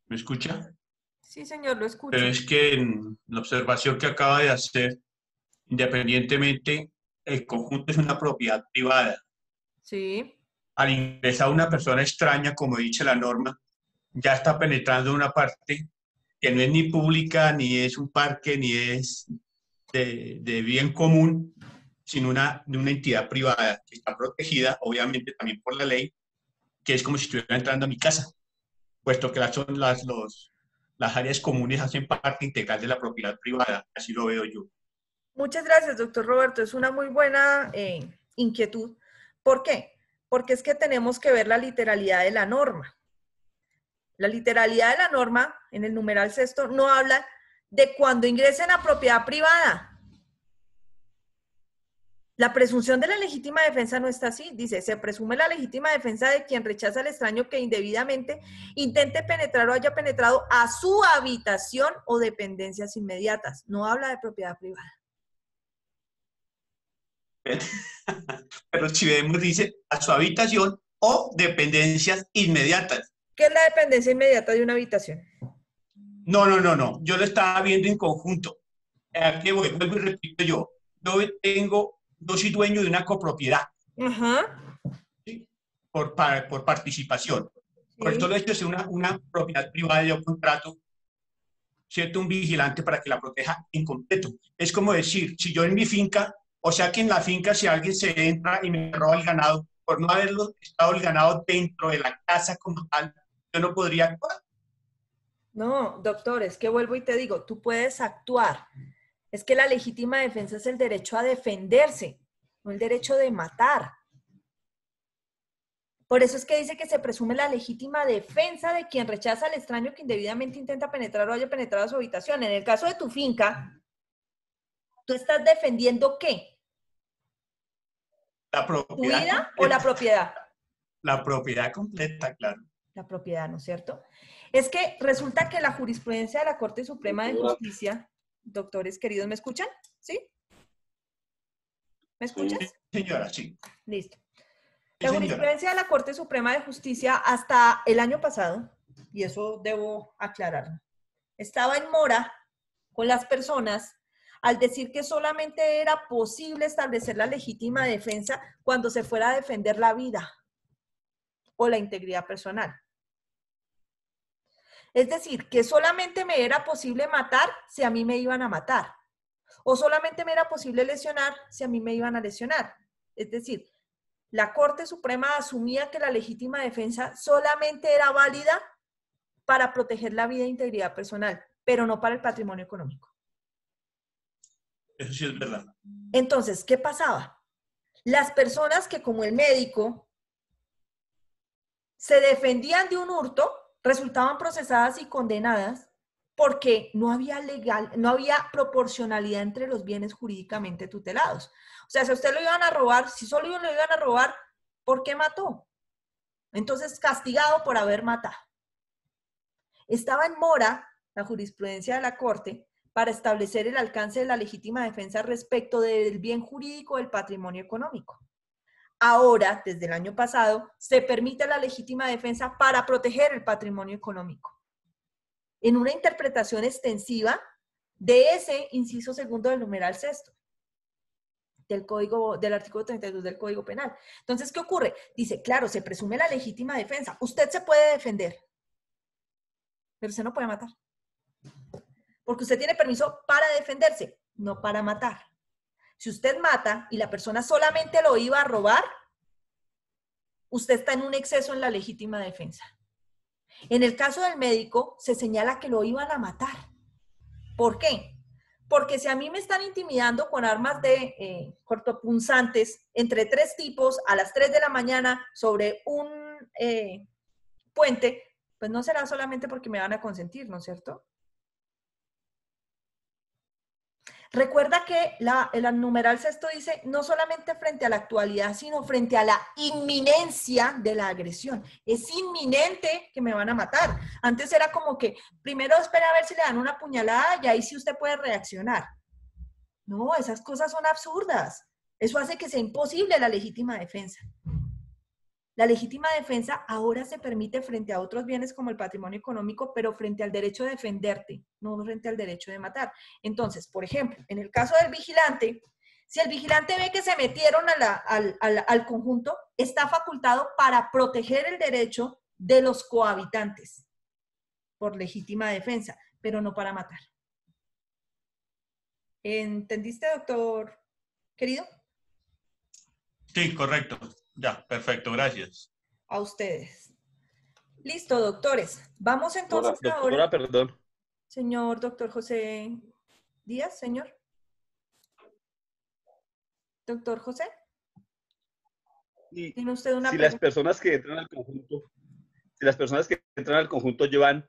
¿me escucha? Sí, señor, lo escucho. Pero es que en la observación que acaba de hacer, independientemente, el conjunto es una propiedad privada. Sí. Al ingresar una persona extraña, como dice la norma, ya está penetrando una parte que no es ni pública, ni es un parque, ni es de bien común, sino de una entidad privada que está protegida, obviamente también por la ley, que es como si estuviera entrando a mi casa, puesto que las áreas comunes hacen parte integral de la propiedad privada, así lo veo yo. Muchas gracias, doctor Roberto. Es una muy buena inquietud. ¿Por qué? Porque es que tenemos que ver la literalidad de la norma. La literalidad de la norma, en el numeral sexto, no habla de cuando ingresen a propiedad privada. La presunción de la legítima defensa no está así. Dice, se presume la legítima defensa de quien rechaza al extraño que indebidamente intente penetrar o haya penetrado a su habitación o dependencias inmediatas. No habla de propiedad privada. Pero si vemos, dice, a su habitación o dependencias inmediatas. ¿Qué es la dependencia inmediata de una habitación? No. Yo lo estaba viendo en conjunto. Aquí vuelvo y repito yo. Yo soy dueño de una copropiedad. Ajá. ¿Sí? Por participación. Sí. Por eso lo he hecho es una propiedad privada. Yo contrato, ¿cierto? Un vigilante para que la proteja en completo. Es como decir, si yo en mi finca, o sea que en la finca si alguien se entra y me roba el ganado, por no haberlo estado el ganado dentro de la casa como tal, yo no podría actuar. No, doctor, es que vuelvo y te digo, tú puedes actuar. Es que la legítima defensa es el derecho a defenderse, no el derecho de matar. Por eso es que dice que se presume la legítima defensa de quien rechaza al extraño que indebidamente intenta penetrar o haya penetrado a su habitación. En el caso de tu finca, ¿tú estás defendiendo qué? La propiedad. ¿Tu vida o la propiedad? La propiedad completa, claro. La propiedad, ¿no es cierto? Es que resulta que la jurisprudencia de la Corte Suprema de Justicia, doctores queridos, ¿me escuchan? ¿Sí? ¿Me escuchas? Sí, señora, sí. Listo. Sí, La jurisprudencia de la Corte Suprema de Justicia hasta el año pasado, y eso debo aclararlo, estaba en mora con las personas al decir que solamente era posible establecer la legítima defensa cuando se fuera a defender la vida o la integridad personal. Es decir, que solamente me era posible matar si a mí me iban a matar. O solamente me era posible lesionar si a mí me iban a lesionar. Es decir, la Corte Suprema asumía que la legítima defensa solamente era válida para proteger la vida e integridad personal, pero no para el patrimonio económico. Eso sí es verdad. Entonces, ¿qué pasaba? Las personas que, como el médico, se defendían de un hurto, resultaban procesadas y condenadas porque no había proporcionalidad entre los bienes jurídicamente tutelados. O sea, si a usted lo iban a robar, si solo lo iban a robar, ¿por qué mató? Entonces, castigado por haber matado. Estaba en mora la jurisprudencia de la Corte para establecer el alcance de la legítima defensa respecto del bien jurídico del patrimonio económico. Ahora, desde el año pasado, se permite la legítima defensa para proteger el patrimonio económico, en una interpretación extensiva de ese inciso segundo del numeral sexto del artículo 32 del Código Penal. Entonces, ¿qué ocurre? Dice, claro, se presume la legítima defensa. Usted se puede defender, pero usted no puede matar. Porque usted tiene permiso para defenderse, no para matar. Si usted mata y la persona solamente lo iba a robar, usted está en un exceso en la legítima defensa. En el caso del médico, se señala que lo iban a matar. ¿Por qué? Porque si a mí me están intimidando con armas de cortopunzantes entre 3 tipos a las 3 de la mañana sobre un puente, pues no será solamente porque me van a consentir, ¿no es cierto? Recuerda que el numeral sexto dice no solamente frente a la actualidad, sino frente a la inminencia de la agresión. Es inminente que me van a matar. Antes era como que primero espera a ver si le dan una puñalada y ahí sí usted puede reaccionar. No, esas cosas son absurdas. Eso hace que sea imposible la legítima defensa. La legítima defensa ahora se permite frente a otros bienes como el patrimonio económico, pero frente al derecho de defenderte, no frente al derecho de matar. Entonces, por ejemplo, en el caso del vigilante, si el vigilante ve que se metieron al conjunto, está facultado para proteger el derecho de los cohabitantes por legítima defensa, pero no para matar. ¿Entendiste, doctor querido? Sí, correcto. Ya, perfecto, gracias. A ustedes. Listo, doctores. Vamos entonces Doctora, ahora. perdón. Señor doctor José Díaz, señor. Doctor José. ¿Tiene usted una Si pregunta? las personas que entran al conjunto, si las personas que entran al conjunto llevan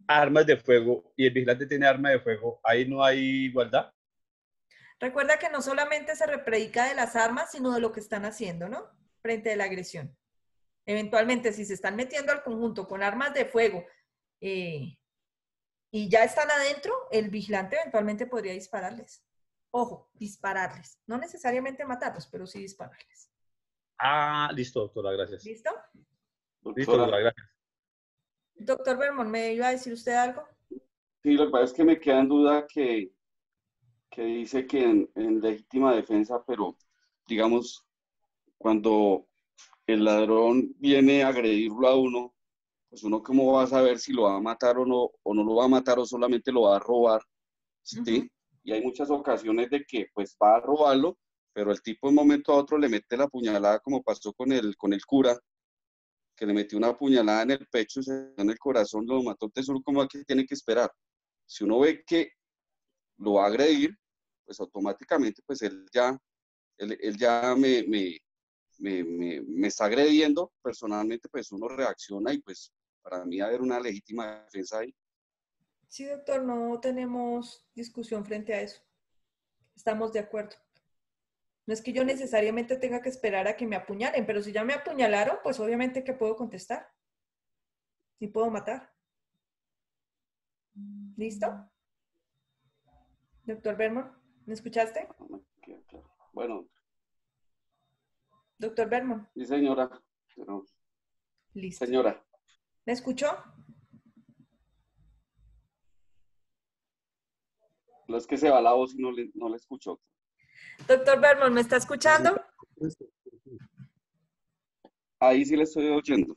armas de fuego y el vigilante tiene arma de fuego, ¿ahí no hay igualdad? Recuerda que no solamente se predica de las armas, sino de lo que están haciendo, ¿no? Frente a la agresión. Eventualmente, si se están metiendo al conjunto con armas de fuego y ya están adentro, el vigilante eventualmente podría dispararles. Ojo, dispararles. No necesariamente matarlos, pero sí dispararles. Ah, listo, doctora, gracias. ¿Listo? Listo, doctora, gracias. Doctor Bermond, ¿me iba a decir usted algo? Sí, lo que pasa es que me queda en duda que dice que en legítima defensa, pero digamos, cuando el ladrón viene a agredirlo a uno, pues uno cómo va a saber si lo va a matar o no lo va a matar o solamente lo va a robar, ¿sí? Y hay muchas ocasiones de que pues va a robarlo, pero el tipo de un momento a otro le mete la puñalada como pasó con el cura, que le metió una puñalada en el pecho, en el corazón, lo mató, entonces uno como que tiene que esperar. Si uno ve que lo va a agredir, pues automáticamente pues él ya me está agrediendo, personalmente pues uno reacciona y pues para mí haber una legítima defensa ahí. Sí, doctor, no tenemos discusión frente a eso. Estamos de acuerdo. No es que yo necesariamente tenga que esperar a que me apuñalen, pero si ya me apuñalaron, pues obviamente que puedo contestar. Sí puedo matar. ¿Listo? Doctor Bermond, ¿me escuchaste? Bueno. Doctor Bermond. Sí, señora. Pero... Listo. Señora. ¿Me escuchó? No es que se va la voz y no le escuchó. Doctor Bermond, ¿me está escuchando? Ahí sí le estoy oyendo.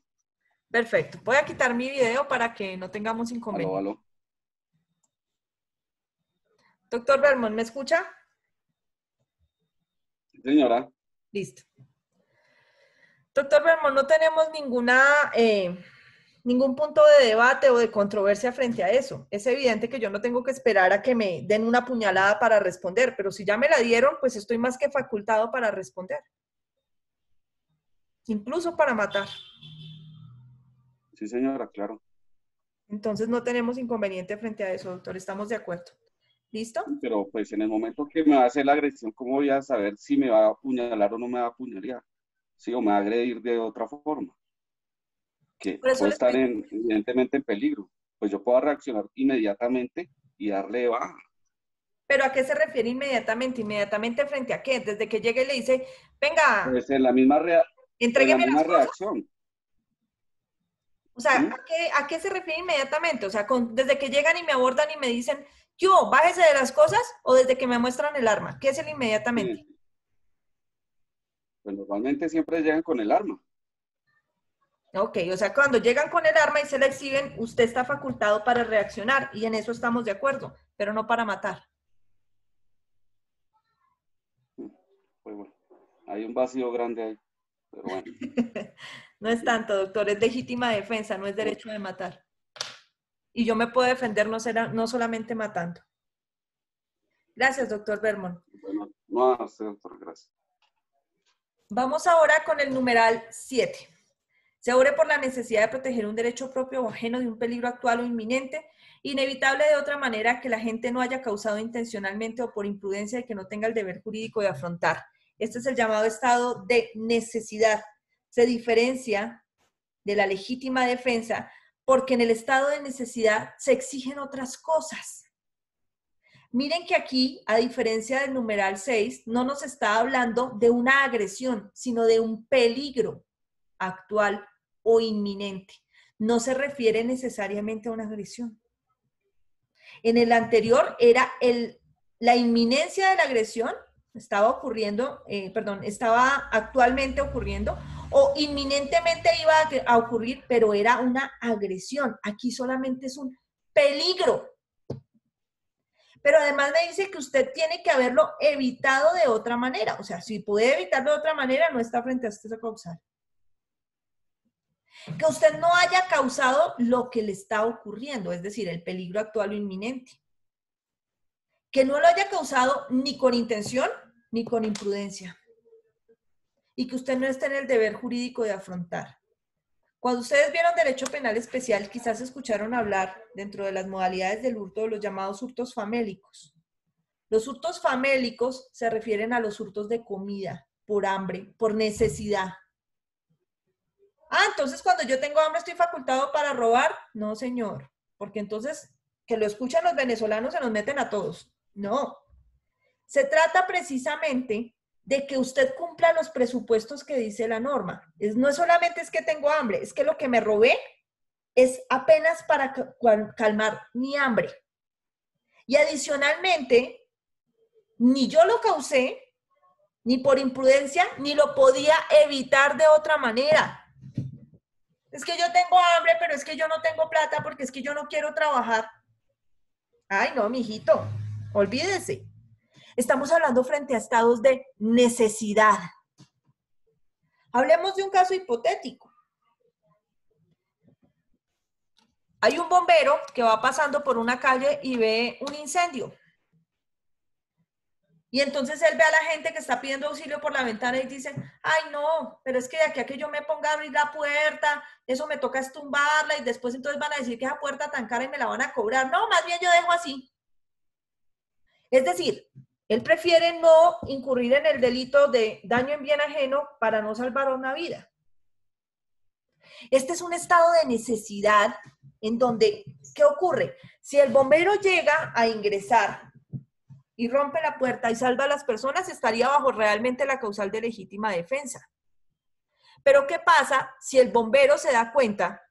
Perfecto. Voy a quitar mi video para que no tengamos inconveniente. Aló. Doctor Bermond, ¿me escucha? Sí, señora. Listo. Doctor Bermón, no tenemos ningún punto de debate o de controversia frente a eso. Es evidente que yo no tengo que esperar a que me den una puñalada para responder, pero si ya me la dieron, pues estoy más que facultado para responder. Incluso para matar. Sí, señora, claro. Entonces no tenemos inconveniente frente a eso, doctor. Estamos de acuerdo. ¿Listo? Pero pues en el momento que me va a hacer la agresión, ¿cómo voy a saber si me va a apuñalar o no me va a apuñalar? Sí, o me va a agredir de otra forma. Que puedo estar evidentemente en peligro. Pues yo puedo reaccionar inmediatamente y darle baja. ¿Pero a qué se refiere inmediatamente? ¿Inmediatamente frente a qué? Desde que llegue y le dice, venga, Pues en la misma, entrégueme en la misma las cosas. reacción. O sea, ¿Sí? ¿a qué se refiere inmediatamente? O sea, desde que llegan y me abordan y me dicen, yo, bájese de las cosas, o desde que me muestran el arma. ¿Qué es el inmediatamente? Sí. Pues normalmente siempre llegan con el arma. Ok, o sea, cuando llegan con el arma y se la exhiben, usted está facultado para reaccionar, y en eso estamos de acuerdo, pero no para matar. Pues bueno, hay un vacío grande ahí, pero bueno. No es tanto, doctor, es legítima defensa, no es derecho de matar. Y yo me puedo defender no solamente matando. Gracias, doctor Bermón. Bueno, no, doctor, gracias. Vamos ahora con el numeral 7. Se abre por la necesidad de proteger un derecho propio o ajeno de un peligro actual o inminente, inevitable de otra manera que la gente no haya causado intencionalmente o por imprudencia y que no tenga el deber jurídico de afrontar. Este es el llamado estado de necesidad. Se diferencia de la legítima defensa porque en el estado de necesidad se exigen otras cosas. Miren que aquí, a diferencia del numeral 6, no nos está hablando de una agresión, sino de un peligro actual o inminente. No se refiere necesariamente a una agresión. En el anterior era la inminencia de la agresión, estaba actualmente ocurriendo, o inminentemente iba a ocurrir, pero era una agresión. Aquí solamente es un peligro. Pero además me dice que usted tiene que haberlo evitado de otra manera. O sea, si puede evitarlo de otra manera, no está frente a este causal. Que usted no haya causado lo que le está ocurriendo, es decir, el peligro actual o inminente. Que no lo haya causado ni con intención ni con imprudencia. Y que usted no esté en el deber jurídico de afrontar. Cuando ustedes vieron derecho penal especial, quizás escucharon hablar dentro de las modalidades del hurto de los llamados hurtos famélicos. Los hurtos famélicos se refieren a los hurtos de comida, por hambre, por necesidad. Ah, entonces cuando yo tengo hambre estoy facultado para robar. No, señor, porque entonces que lo escuchan los venezolanos se nos meten a todos. No. Se trata precisamente de que usted cumpla los presupuestos que dice la norma. No solamente es que tengo hambre, es que lo que me robé es apenas para calmar mi hambre. Y adicionalmente, ni yo lo causé, ni por imprudencia, ni lo podía evitar de otra manera. Es que yo tengo hambre, pero es que yo no tengo plata porque es que yo no quiero trabajar. Ay, no, mijito, olvídese. Estamos hablando frente a estados de necesidad. Hablemos de un caso hipotético. Hay un bombero que va pasando por una calle y ve un incendio. Y entonces él ve a la gente que está pidiendo auxilio por la ventana y dice, ay no, pero es que de aquí a que yo me ponga a abrir la puerta, eso me toca es tumbarla y después entonces van a decir que esa puerta tan cara y me la van a cobrar. No, más bien yo dejo así. Es decir, él prefiere no incurrir en el delito de daño en bien ajeno para no salvar una vida. Este es un estado de necesidad en donde, ¿qué ocurre? Si el bombero llega a ingresar y rompe la puerta y salva a las personas, estaría bajo realmente la causal de legítima defensa. Pero ¿qué pasa si el bombero se da cuenta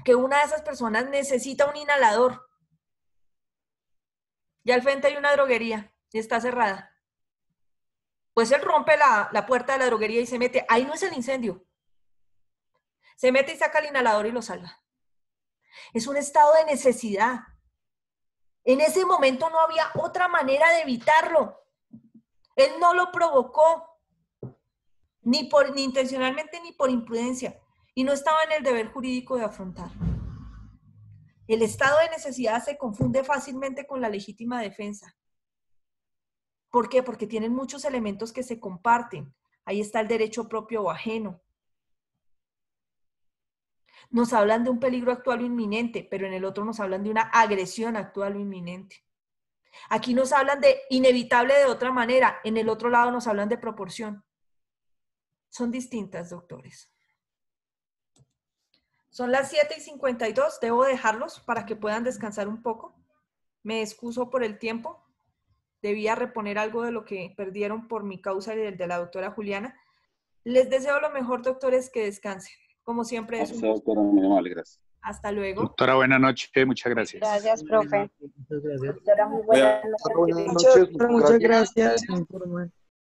que una de esas personas necesita un inhalador? Y al frente hay una droguería y está cerrada. Pues él rompe la puerta de la droguería y se mete. Ahí no es el incendio. Se mete y saca el inhalador y lo salva. Es un estado de necesidad. En ese momento no había otra manera de evitarlo. Él no lo provocó. ni intencionalmente ni por imprudencia, y no estaba en el deber jurídico de afrontar. El estado de necesidad se confunde fácilmente con la legítima defensa. ¿Por qué? Porque tienen muchos elementos que se comparten. Ahí está el derecho propio o ajeno. Nos hablan de un peligro actual o inminente, pero en el otro nos hablan de una agresión actual o inminente. Aquí nos hablan de inevitable de otra manera, en el otro lado nos hablan de proporción. Son distintas, doctores. Son las 7:52, debo dejarlos para que puedan descansar un poco. Me excuso por el tiempo. Debía reponer algo de lo que perdieron por mi causa y el de la doctora Juliana. Les deseo lo mejor, doctores, que descansen. Como siempre es un gusto. Doctora, muy amable, gracias. Hasta luego. Doctora, buenas noches, muchas gracias. Gracias, profe. Muchas gracias. Doctora, muy buenas noches. Muchas gracias. Muchas gracias.